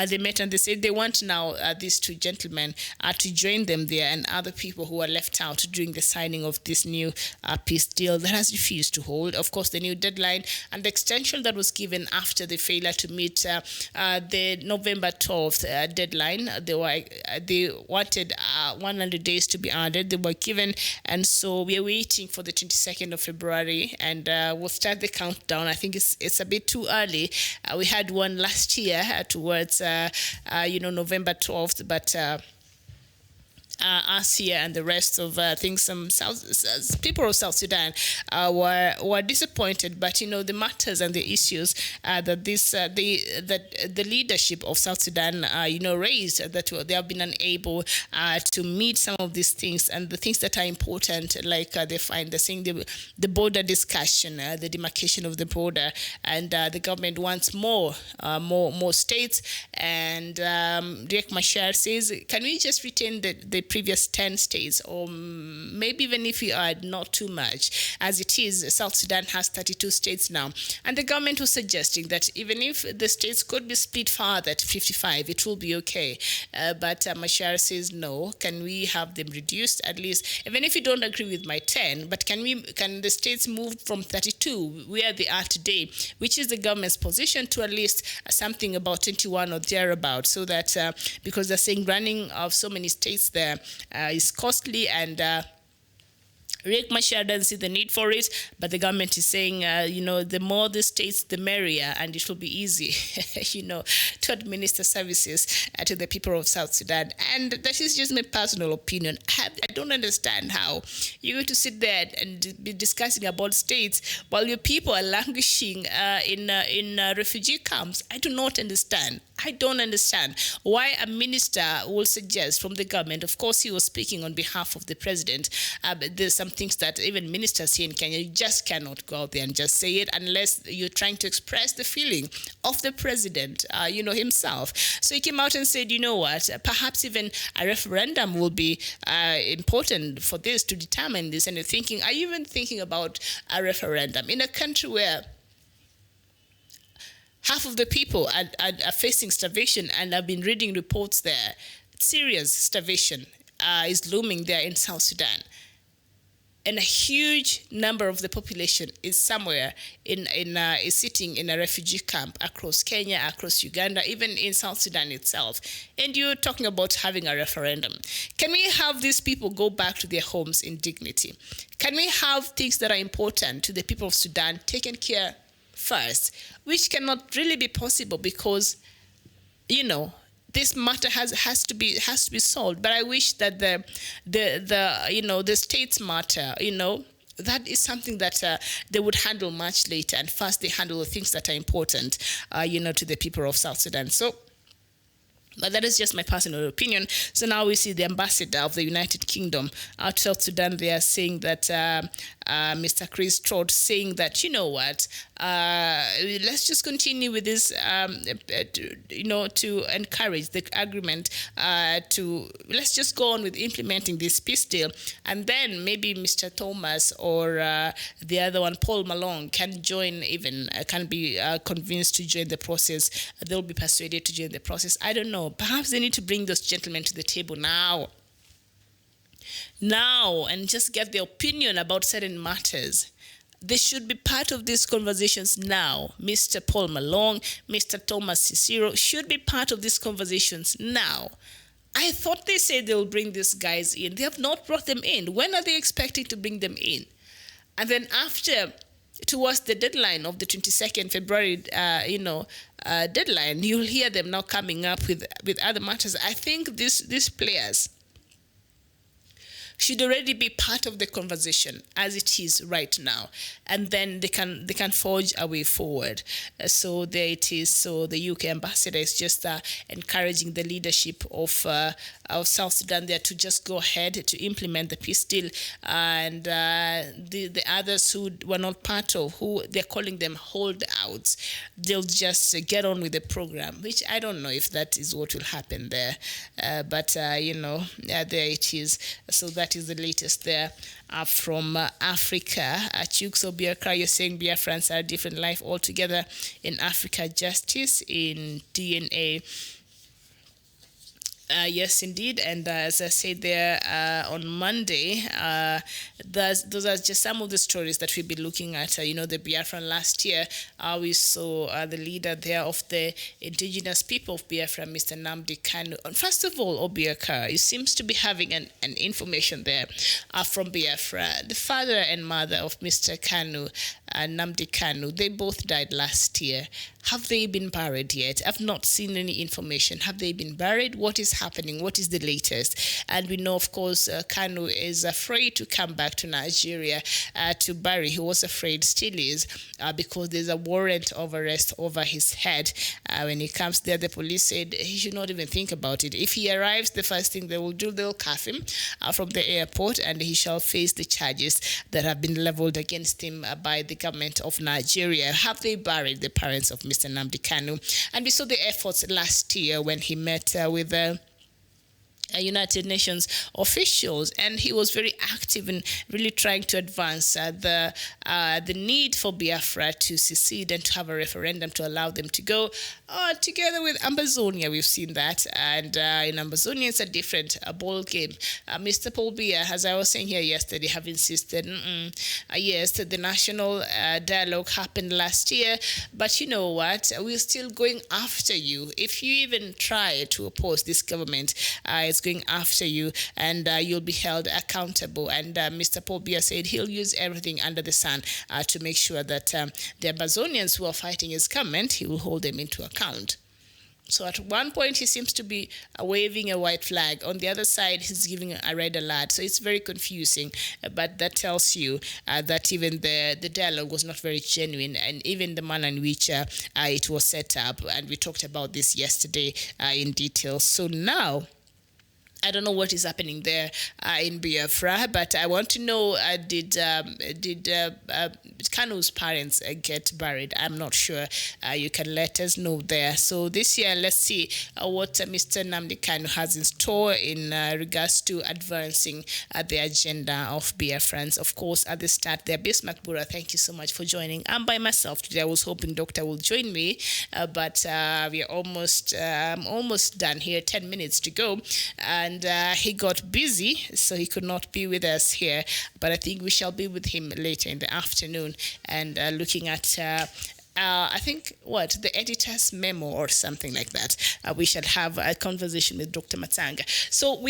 they met and they said they want now these two gentlemen to join them there and other people who were left out during the signing of this new peace deal that has refused to hold. Of course, the new deadline and the extension that was given after the failure to meet the November 12th deadline. They wanted 100 days to be added. They were given, and so we are waiting for the 22nd of February, and we'll start the countdown. I think it's a bit too early. We had one last year towards November 12th, but us here and the rest of things, some people of South Sudan were disappointed. But the matters and the issues that the leadership of South Sudan raised, that they have been unable to meet some of these things, and the things that are important, like they're saying the border discussion, the demarcation of the border, and the government wants more states. And Riek Machar says, can we just retain the previous 10 states, or maybe even if we add not too much? As it is, South Sudan has 32 states now, and the government was suggesting that even if the states could be split further to 55, it will be okay. But Machar says, no, can we have them reduced at least, even if you don't agree with my 10, but can the states move from 32, where they are today, which is the government's position, to at least something about 21 or thereabout, so that because they're saying running of so many states there is costly, and Riek Machar doesn't see the need for it, but the government is saying, the more the states, the merrier, and it will be easy, to administer services to the people of South Sudan. And that is just my personal opinion. I don't understand how you're going to sit there and be discussing about states while your people are languishing in refugee camps. I do not understand. I don't understand why a minister will suggest from the government. Of course, he was speaking on behalf of the president, but there's some things that even ministers here in Kenya, you just cannot go out there and just say it unless you're trying to express the feeling of the president, himself. So he came out and said, you know what, perhaps even a referendum will be important for this, to determine this. And you're thinking, are you even thinking about a referendum in a country where half of the people are facing starvation? And I've been reading reports there. Serious starvation is looming there in South Sudan. and a huge number of the population is somewhere is sitting in a refugee camp across Kenya, across Uganda, even in South Sudan itself. And you're talking about having a referendum. Can we have these people go back to their homes in dignity? Can we have things that are important to the people of Sudan taken care first, which cannot really be possible because, this matter has to be solved. But I wish that the states matter, that is something that they would handle much later. And first, they handle the things that are important, to the people of South Sudan. So, but that is just my personal opinion. So now we see the ambassador of the United Kingdom out of South Sudan. They are saying that Mr. Chris Trott saying that, let's just continue with this, to encourage the agreement let's just go on with implementing this peace deal. And then maybe Mr. Thomas or the other one, Paul Malone, can join can be convinced to join the process. They'll be persuaded to join the process. I don't know. Perhaps they need to bring those gentlemen to the table now, and just get their opinion about certain matters. They should be part of these conversations now. Mr. Paul Malone, Mr. Thomas Cicero should be part of these conversations now. I thought they said they'll bring these guys in. They have not brought them in. When are they expecting to bring them in? And then after, towards the deadline of the 22nd February, deadline, you'll hear them now coming up with other matters. I think these players should already be part of the conversation as it is right now, and then they can forge a way forward. So there it is. So the UK ambassador is just encouraging the leadership of South Sudan there to just go ahead to implement the peace deal, and the others who were not part of, who they're calling them holdouts, they'll just get on with the program, which I don't know if that is what will happen there. But there it is. So that is the latest there from Africa. Chooks Obiakra, you're saying Biafrans are a different life altogether in Africa. Justice in DNA. Yes, indeed. And as I said there on Monday, those are just some of the stories that we'll be looking at. The Biafran last year, we saw the leader there of the indigenous people of Biafra, Mr. Nnamdi Kanu. And first of all, Obiakra, he seems to be having an information there from Biafra. The father and mother of Mr. Kanu, Nnamdi Kanu, they both died last year. Have they been buried yet? I've not seen any information. Have they been buried? What is happening? What is the latest? And we know, of course, Kanu is afraid to come back to Nigeria to bury. He was afraid, still is, because there's a warrant of arrest over his head. When he comes there, the police said he should not even think about it. If he arrives, the first thing they will do, they'll cuff him from the airport, and he shall face the charges that have been leveled against him by the government of Nigeria. Have they buried the parents of Mr. Nnamdi Kanu? And we saw the efforts last year when he met with United Nations officials, and he was very active in really trying to advance the need for Biafra to secede and to have a referendum to allow them to go together with Ambazonia. We've seen that, and in Ambazonia it's a different ball game. Mr. Paul Biya, as I was saying here yesterday, have insisted yes, the national dialogue happened last year, but you know what, we're still going after you. If you even try to oppose this government, it's going after you, and you'll be held accountable. And Mr. Paul Biya said he'll use everything under the sun to make sure that the Amazonians who are fighting his government, he will hold them into account. So at one point, he seems to be waving a white flag. On the other side, he's giving a red alert. So it's very confusing. But that tells you that even the dialogue was not very genuine, and even the manner in which it was set up. And we talked about this yesterday in detail. So now, I don't know what is happening there in Biafra, but I want to know, did Kanu's parents get buried? I'm not sure. You can let us know there. So this year, let's see what Mr. Nnamdi Kanu has in store in regards to advancing the agenda of Biafrans. Of course, at the start there, Bismarck Bura, thank you so much for joining. I'm by myself today. I was hoping Doctor will join me, but we are almost done here. 10 minutes to go. and he got busy, so he could not be with us here. But I think we shall be with him later in the afternoon and looking at I think, the editor's memo or something like that. We shall have a conversation with Dr. Matsanga. So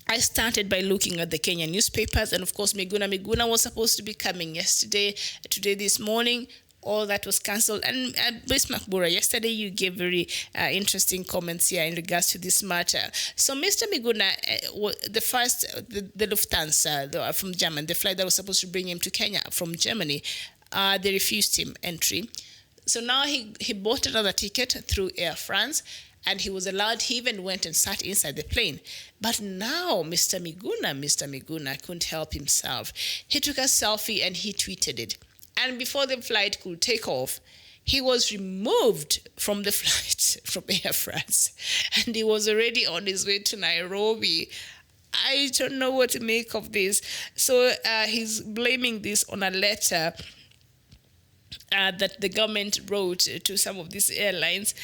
I started by looking at the Kenyan newspapers, and of course, Miguna was supposed to be coming yesterday, today, this morning. All that was cancelled. And Bismarck Bura, yesterday you gave very interesting comments here in regards to this matter. So Mr. Miguna, the Lufthansa from Germany, the flight that was supposed to bring him to Kenya from Germany, they refused him entry. So now he bought another ticket through Air France, and he was allowed. He even went and sat inside the plane. But now Mr. Miguna couldn't help himself. He took a selfie and he tweeted it. And before the flight could take off, he was removed from the flight from Air France, and he was already on his way to Nairobi. I don't know what to make of this. So he's blaming this on a letter that the government wrote to some of these airlines,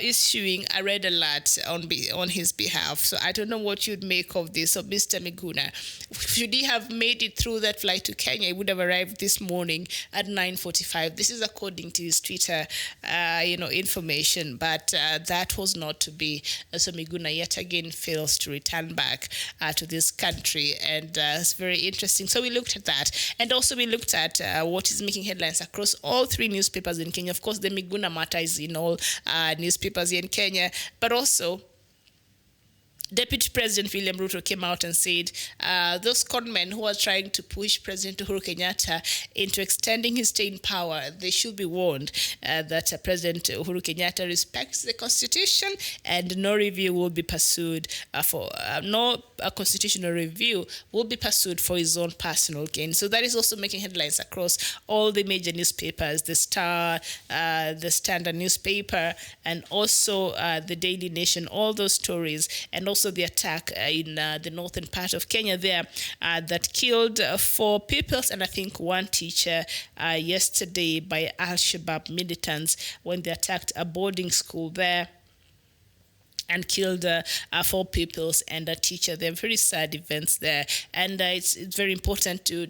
issuing a red alert on his behalf. So I don't know what you'd make of this. So Mr. Miguna, should he have made it through that flight to Kenya, he would have arrived this morning at 9:45. This is according to his Twitter, information. But that was not to be. So Miguna yet again fails to return back to this country, and it's very interesting. So we looked at that, and also we looked at what is making headlines across all three newspapers in Kenya. Of course, the Miguna matter is in all newspapers in Kenya, but also Deputy President William Ruto came out and said those conmen who are trying to push President Uhuru Kenyatta into extending his stay in power, they should be warned that President Uhuru Kenyatta respects the Constitution, and no review will be pursued constitutional review will be pursued for his own personal gain. So that is also making headlines across all the major newspapers, the Star, the Standard newspaper, and also the Daily Nation, all those stories, and also the attack in the northern part of Kenya there that killed 4 pupils and I think 1 teacher yesterday by Al-Shabaab militants when they attacked a boarding school there and killed 4 pupils and a teacher. They're very sad events there, and it's very important to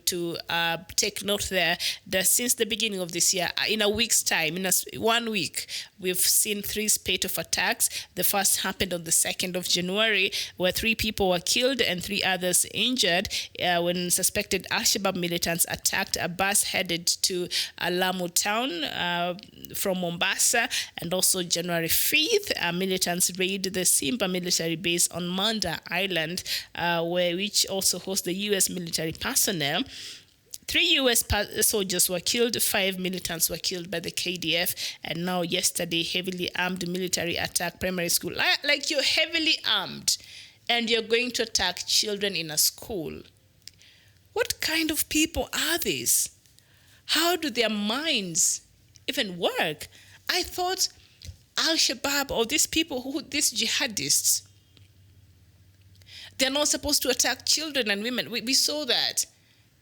take note there that since the beginning of this year, in a week's time, in 1 week, we've seen 3 spate of attacks. The first happened on the 2nd of January, where 3 people were killed and 3 others injured when suspected Al-Shabaab militants attacked a bus headed to Lamu town from Mombasa, and also January 5th, militants raided the Simba military base on Manda Island, which also hosts the U.S. military personnel. 3 U.S. soldiers were killed, 5 militants were killed by the KDF, and now yesterday, heavily armed military attack primary school. Like you're heavily armed, and you're going to attack children in a school. What kind of people are these? How do their minds even work? I thought Al-Shabaab or these people, these jihadists, they're not supposed to attack children and women. We saw that.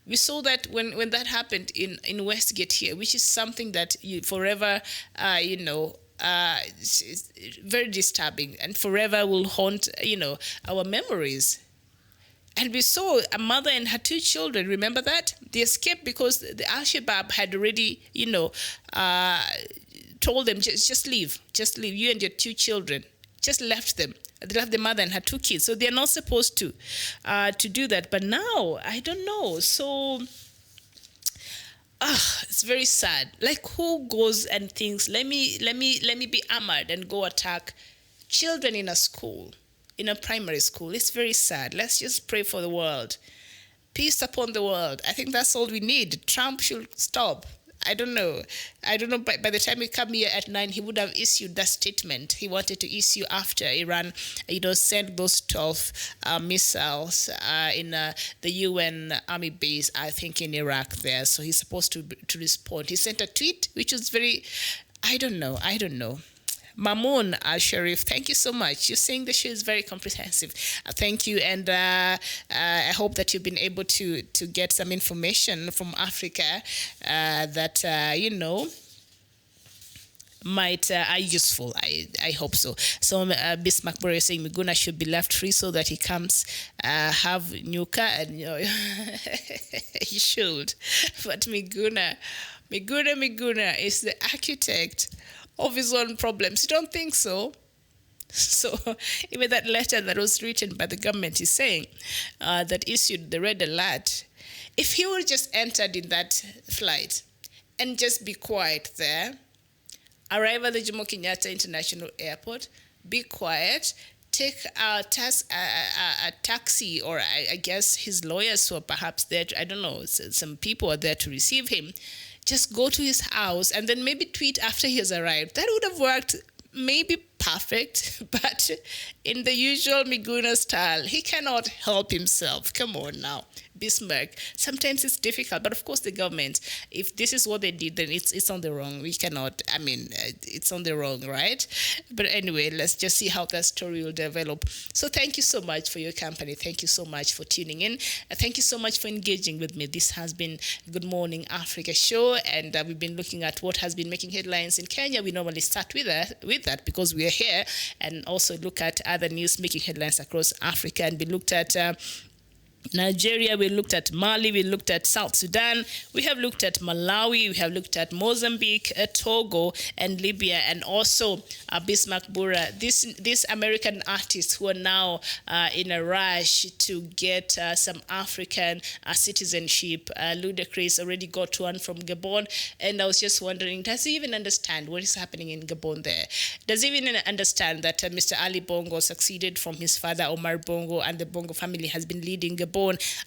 We saw that when that happened in Westgate here, which is something that you forever, it's very disturbing and forever will haunt, our memories. And we saw a mother and her 2 children, remember that? They escaped because the Al-Shabaab had already, told them, just leave, you and your 2 children. Just left them. They left the mother and her 2 kids. So they're not supposed to do that. But now, I don't know. So, it's very sad. Like, who goes and thinks, let me be armored and go attack children in a school, in a primary school? It's very sad. Let's just pray for the world. Peace upon the world. I think that's all we need. Trump should stop. I don't know. By the time we come here at 9, he would have issued that statement he wanted to issue after Iran, sent those 12 missiles in the UN army base, I think, in Iraq there. So he's supposed to respond. He sent a tweet, which was very, I don't know. Mamoon Al-Sharif, thank you so much. You're saying the show is very comprehensive. Thank you, and I hope that you've been able to get some information from Africa that, are useful. I hope so. So Bismarck Bora is saying Miguna should be left free so that he comes have Nyuka, and he should. But Miguna is the architect of his own problems. You don't think so? So even that letter that was written by the government is saying that issued the red alert. If he would just entered in that flight and just be quiet there, arrive at the Jomo Kenyatta International Airport, be quiet, take a taxi, or I guess his lawyers were perhaps there, I don't know, some people are there to receive him. Just go to his house and then maybe tweet after he has arrived. That would have worked maybe perfect, but in the usual Miguna style, he cannot help himself. Come on now, Bismarck. Sometimes it's difficult, but of course the government, if this is what they did, then it's on the wrong. We cannot, it's on the wrong, right? But anyway, let's just see how that story will develop. So thank you so much for your company. Thank you so much for tuning in. Thank you so much for engaging with me. This has been Good Morning Africa show, and we've been looking at what has been making headlines in Kenya. We normally start with that because we are here, and also look at other news making headlines across Africa, and we looked at Nigeria, we looked at Mali, we looked at South Sudan, we have looked at Malawi, we have looked at Mozambique, Togo, and Libya, and also Bismarck Bora, these American artists who are now in a rush to get some African citizenship. Ludacris already got one from Gabon, and I was just wondering, does he even understand what is happening in Gabon there? Does he even understand that Mr. Ali Bongo succeeded from his father Omar Bongo, and the Bongo family has been leading Gabon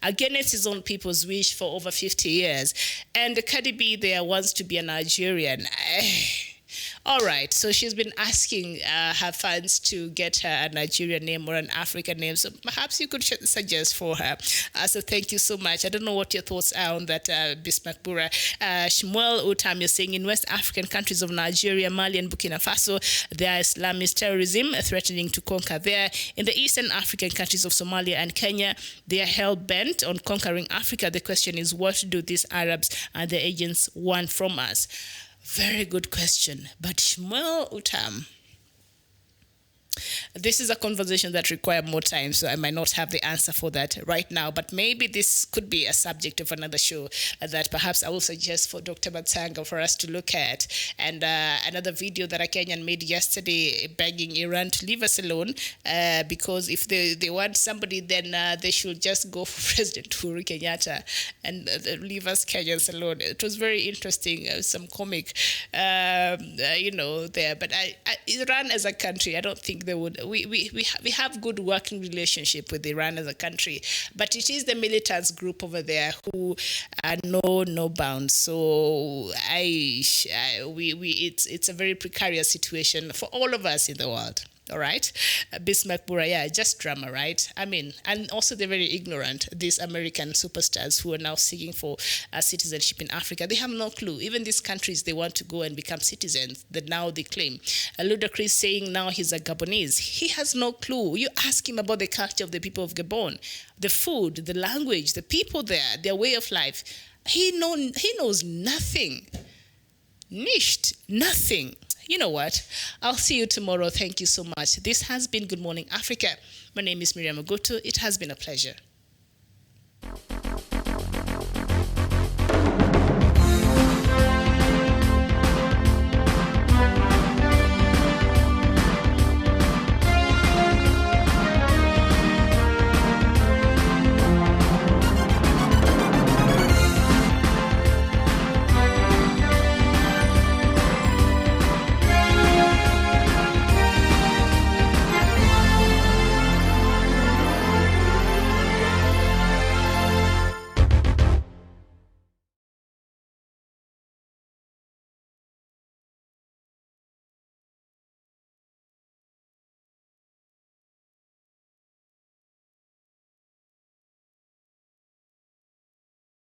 against his own people's wish for over 50 years. And Cardi B there wants to be a Nigerian. All right, so she's been asking her fans to get her a Nigerian name or an African name, so perhaps you could suggest for her. So thank you so much. I don't know what your thoughts are on that, Bismarck Bora. Shmuel Utam, you're saying in West African countries of Nigeria, Mali, and Burkina Faso, there is Islamist terrorism threatening to conquer there. In the Eastern African countries of Somalia and Kenya, they are hell-bent on conquering Africa. The question is, what do these Arabs and their agents want from us? Very good question. But Shmuel Utam, this is a conversation that requires more time, so I might not have the answer for that right now, but maybe this could be a subject of another show that perhaps I will suggest for Dr. Batsanga for us to look at. And another video that a Kenyan made yesterday begging Iran to leave us alone, because if they want somebody, then they should just go for President Uhuru Kenyatta and leave us Kenyans alone. It was very interesting, some comic, there. But Iran as a country, I don't think they would. We have good working relationship with Iran as a country, but it is the militants group over there who know no bounds. So it's a very precarious situation for all of us in the world. All right, Bismarck Bora, yeah, just drama, right? And also they're very ignorant, these American superstars who are now seeking for citizenship in Africa. They have no clue. Even these countries, they want to go and become citizens, that now they claim. Ludacris saying now he's a Gabonese. He has no clue. You ask him about the culture of the people of Gabon, the food, the language, the people there, their way of life. He knows nothing. Nicht, nothing. You know what? I'll see you tomorrow. Thank you so much. This has been Good Morning Africa. My name is Miriam Ogoto. It has been a pleasure.